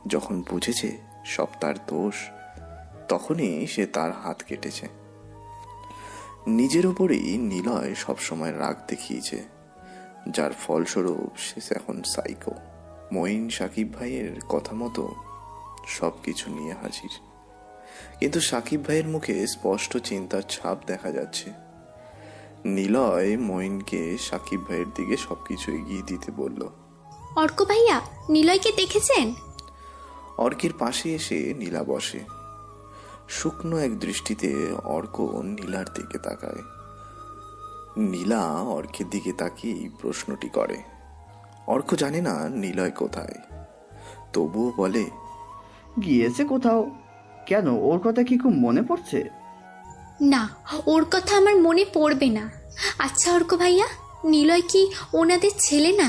যখন বুঝেছে সব তার দোষ, তখনই সে তার হাত কেটেছে। নিজের ওপরেই নিলয় সবসময় রাগ দেখিয়েছে, যার ফলস্বরূপ সে এখন সাইকো। মঈন সাকিব ভাইয়ের কথা মতো সব কিছু নিয়ে হাজির, কিন্তু সাকিব ভাইয়ের মুখে স্পষ্ট চিন্তার ছাপ দেখা যাচ্ছে। নিলয় মঈনকে সাকিব ভাইয়ের দিকে সবকিছু এগিয়ে দিতে বলল। অর্ক ভাইয়া, নিলয়কে দেখেছেন? অর্কের পাশে এসে নীলা বসে। শুকনো এক দৃষ্টিতে অর্ক নীলার দিকে তাকায়। নীলা অর্কের দিকে তাকিয়ে প্রশ্নটি করে। অর্ক জানে না নিলয় কোথায়, তবুও বলে, গিয়েছে কোথাও। কেন, ওর কথা কি খুব মনে পড়ছে? না, ওর কথা আমার মনে পড়বে না। আচ্ছা অর্ক ভাইয়া, নিলয় কি ওনাদের ছেলে না?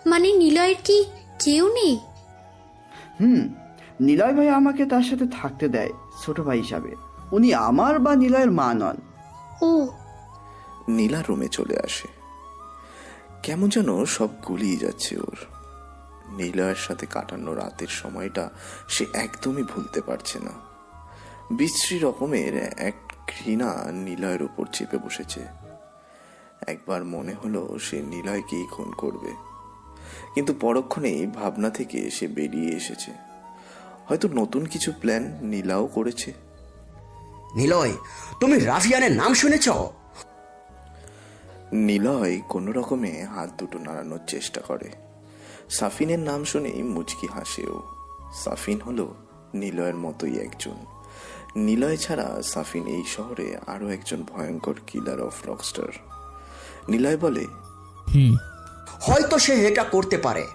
মানে নিলয়ের কি কেউ নেই? নিলয় ভাই আমাকে তার সাথে থাকতে দেয় ছোট ভাই হিসাবে। উনি আমার বা নিলয়ের মা নন। ও। নীলা রুমে চলে আসে। কেমন যেন সব গুলিয়ে যাচ্ছে ওর। নিলয়ের সাথে কাটানো রাতের সময়টা সে একদমই ভুলতে পারছে না। বিশ্রী রকমের এক ঘৃণা নিলয়ের উপর চেপে বসেছে। একবার মনে হলো সে নিলয়কেই খুন করবে, কিন্তু পরক্ষণেই ভাবনা থেকে সে বেরিয়ে এসেছে। হয়তো নতুন কিছু প্ল্যান নীলাও করেছে। নিলয়, তুমি রাফিয়ানের নাম শুনেছ? নিলয় কোনো রকমে হাত দুটো নাড়ানোর চেষ্টা করে। সাফিনের নাম শুনেই মুচকি হাসেও। সাফিন হলো নিলয়ের মতোই একজন। নিলয় ছাড়া সাফিন এই শহরে আরো একজন ভয়ঙ্কর কিলার অফ রকস্টার। নিলয় বলে, হয়তো সে এটা করতে পারে।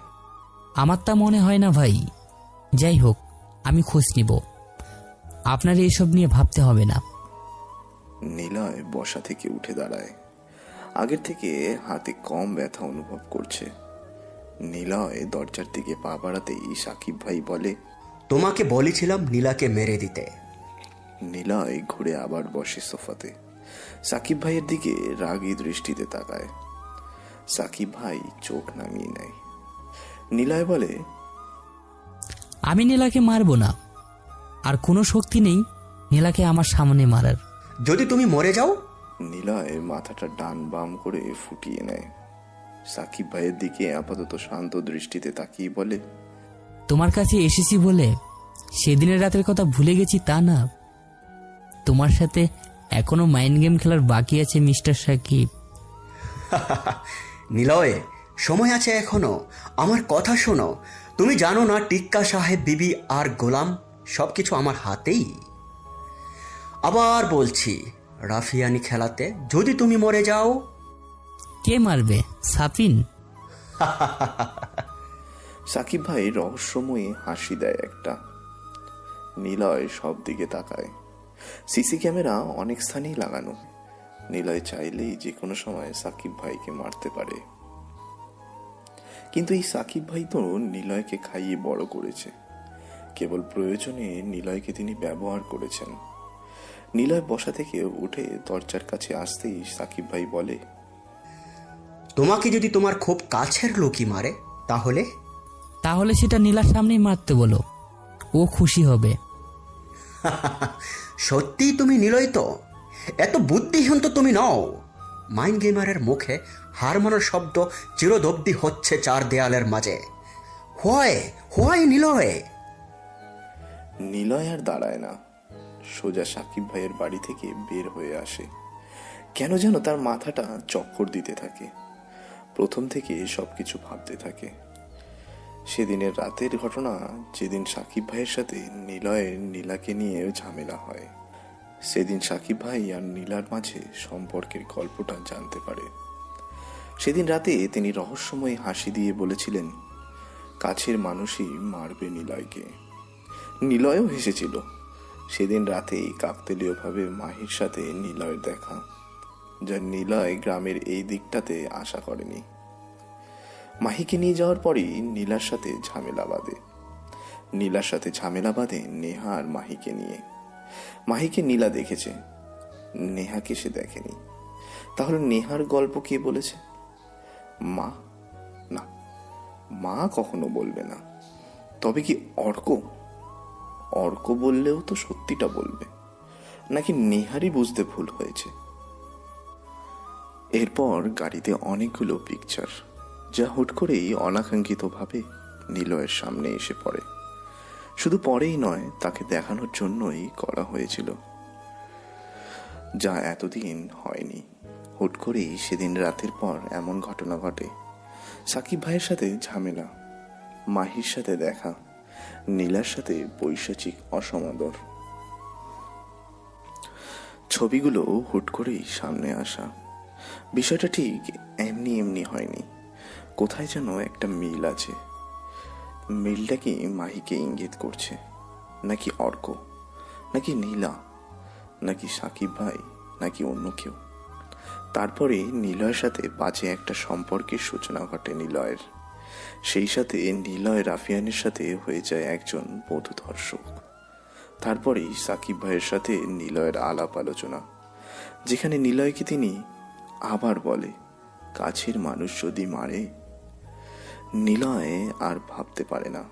আমার তা মনে হয় না ভাই। যাই হোক, আমি খোঁজ নিব, আপনার এসব নিয়ে ভাবতে হবে না। নিলয় বসা থেকে উঠে দাঁড়ায়। আগের থেকে হাতে কম ব্যথা অনুভব করছে। নিলয় দরজার দিকে পা বাড়াতেই সাকিব ভাই বলে, তোমাকে বলেছিলাম নীলাকে মেরে দিতে। নিলয় ঘুরে আবার বসে সোফাতে। সাকিব ভাইয়ের দিকে রাগী দৃষ্টিতে তাকায়। সাকিব ভাই চোখ নামিয়ে নেয়। নিলয় বলে, আমি নীলাকে মারবো না, আর কোনো শক্তি নেই নীলাকে আমার সামনে মারার। যদি তুমি মরে যাও? নিলয় মাথাটা ডান বাম করে ফুটিয়ে নেয়। সাকিব ভাইয়ের দিকে আপাতত শান্ত দৃষ্টিতে তাকিয়ে বলে, তোমার কাছে এসেছি বলে সেদিনের রাতের কথা ভুলে গেছি তা না। তোমার সাথে এখনো মাইন্ড গেম খেলার বাকি আছে মিস্টার সাকিব। নিলয়, সময় আছে এখনো, আমার কথা শোনো। তুমি জানো না টিক্কা সাহেব, বিবি আর গোলাম সবকিছু আমার হাতেই। আবার বলছি, রাফিয়ানি খেলাতে যদি তুমি মরে যাও। কে মারবে? সাফিন? সাকিব ভাই রহস্যময়ী হাসি দেয় একটা। নিলয় সব দিকে তাকায়। সিসি ক্যামেরা অনেক স্থানেই লাগানো। নিলয় চাইলেই যে কোনো সময় সাকিব ভাইকে মারতে পারে। কিন্তু এই সাকিব ভাই তো নিলয়কে খাইয়ে বড় করেছে। কেবল প্রয়োজনে নিলয়কে তিনি ব্যবহার করেছেন। নিলয় বসা থেকে উঠে দরজার কাছে আসতেই সাকিব ভাই বলে, তোমাকে যদি তোমার খুব কাছের লোকই মারে তাহলে? তাহলে সেটা নীলার সামনেই মারতে বলো, ও খুশি হবে। সত্যি তুমি নিলয় তো? এত বুদ্ধিহীন তো তুমি নও। মাইন্ড গেমারের মুখে হার মানার শব্দ চিরদব্দি হচ্ছে চার দেয়ালের মাঝে। হয় নিলয়। নিলয় আর দাঁড়ায় না, সোজা সাকিব ভাইয়ের বাড়ি থেকে বের হয়ে আসে। কেন যেন তার মাথাটা চক্কর দিতে থাকে। প্রথম থেকে সবকিছু ভাবতে থাকে। সেদিনের রাতের ঘটনা, যেদিন সাকিব ভাইয়ের সাথে নিলয়ের নীলাকে নিয়ে ঝামেলা হয়। সেদিন সাকিব ভাই আর নীলার মাঝে সম্পর্কের গল্পটা জানতে পারে। সেদিন রাতে তিনি রহস্যময় হাসি দিয়ে বলেছিলেন, কাছের মানুষই মারবে নিলয়কে। নিলয়ও হেসেছিল। সেদিন রাতেই কাকতালীয়ভাবে মাহির সাথে নিলয়ের দেখা, যা নিলয় গ্রামের এই দিকটাতে আশা করেনি। মাহিকে নিয়ে যাওয়ার পরই নীলার সাথে ঝামেলা বাঁধে। নীলার সাথে ঝামেলা বাঁধে নেহা আর মাহিকে নিয়ে। মাহিকে নীলা দেখেছে, নেহাকে সে দেখেনি। তাহলে নেহার গল্প কে বলেছে? মা? না, মা কখনো বলবে না। তবে কি অর্ক? অর্ক বললেও তো সত্যিটা বলবে, নাকি নেহারই বুঝতে ভুল হয়েছে? এরপর গাড়িতে অনেকগুলো পিকচার, যা হুট করেই অনাকাঙ্ক্ষিতভাবে নিলয়ের সামনে এসে পড়ে। শুধু পরেই নয়, তাকে দেখানোর জন্যই করা হয়েছিল, যা এতদিন হয়নি। হুট করেই সেদিন রাতের পর এমন ঘটনা ঘটে। সাকিব ভাইয়ের সাথে ঝামেলা, মাহির সাথে দেখা, নীলার সাথে পৈশাচিক অসমাদর। ছবিগুলো হুট করেই সামনে আসা। বিষয়টা ঠিক এমনি এমনি হয়নি। কোথায় যেন একটা মিল আছে। মিলটা কি মাহিকে ইঙ্গিত করছে, নাকি অর্ক, নাকি নীলা, নাকি সাকিব ভাই, নাকি অন্য কেউ? তারপরে নিলয়ের সাথে বাজে একটা সম্পর্কের সূচনা ঘটে নিলয়ের। সেই সাথে নিলয় রাফিয়ানের সাথে হয়ে যায় একজন বধূ ধর্ষক। তারপরেই সাকিব ভাইয়ের সাথে নিলয়ের আলাপ আলোচনা, যেখানে নিলয়কে তিনি আবার বলে, কাছের মানুষ যদি মারে। নিলয় আর ভাবতে পারে না।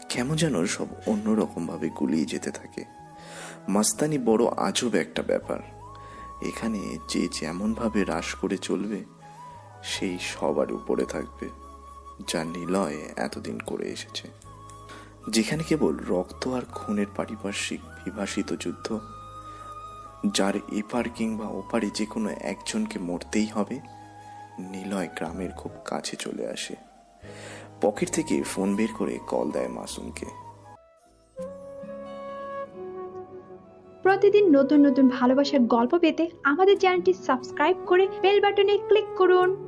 কেমন যেন সব অন্যরকম ভাবে গুলিয়ে যেতে থাকে। মাস্তানি বড় আজব একটা ব্যাপার। এখানে যে যেমন ভাবে রাস করে চলবে, সেই সবার উপরে থাকবে। যা নিলয় এতদিন করে এসেছে, যেখানে কেবল রক্ত আর খুনের পারিপার্শ্বিক বিভাসিত যুদ্ধ, যার এপার কিংবা ওপারে যে কোনো একজনকে মরতেই হবে। নিলয় গ্রামের খুব কাছে চলে আসে, পকেট থেকে ফোন বের করে কল দেয় মাসুমকে। প্রতিদিন নতুন নতুন ভালোবাসার গল্প পেতে আমাদের চ্যানেলটি সাবস্ক্রাইব করে বেল বাটনে ক্লিক করুন।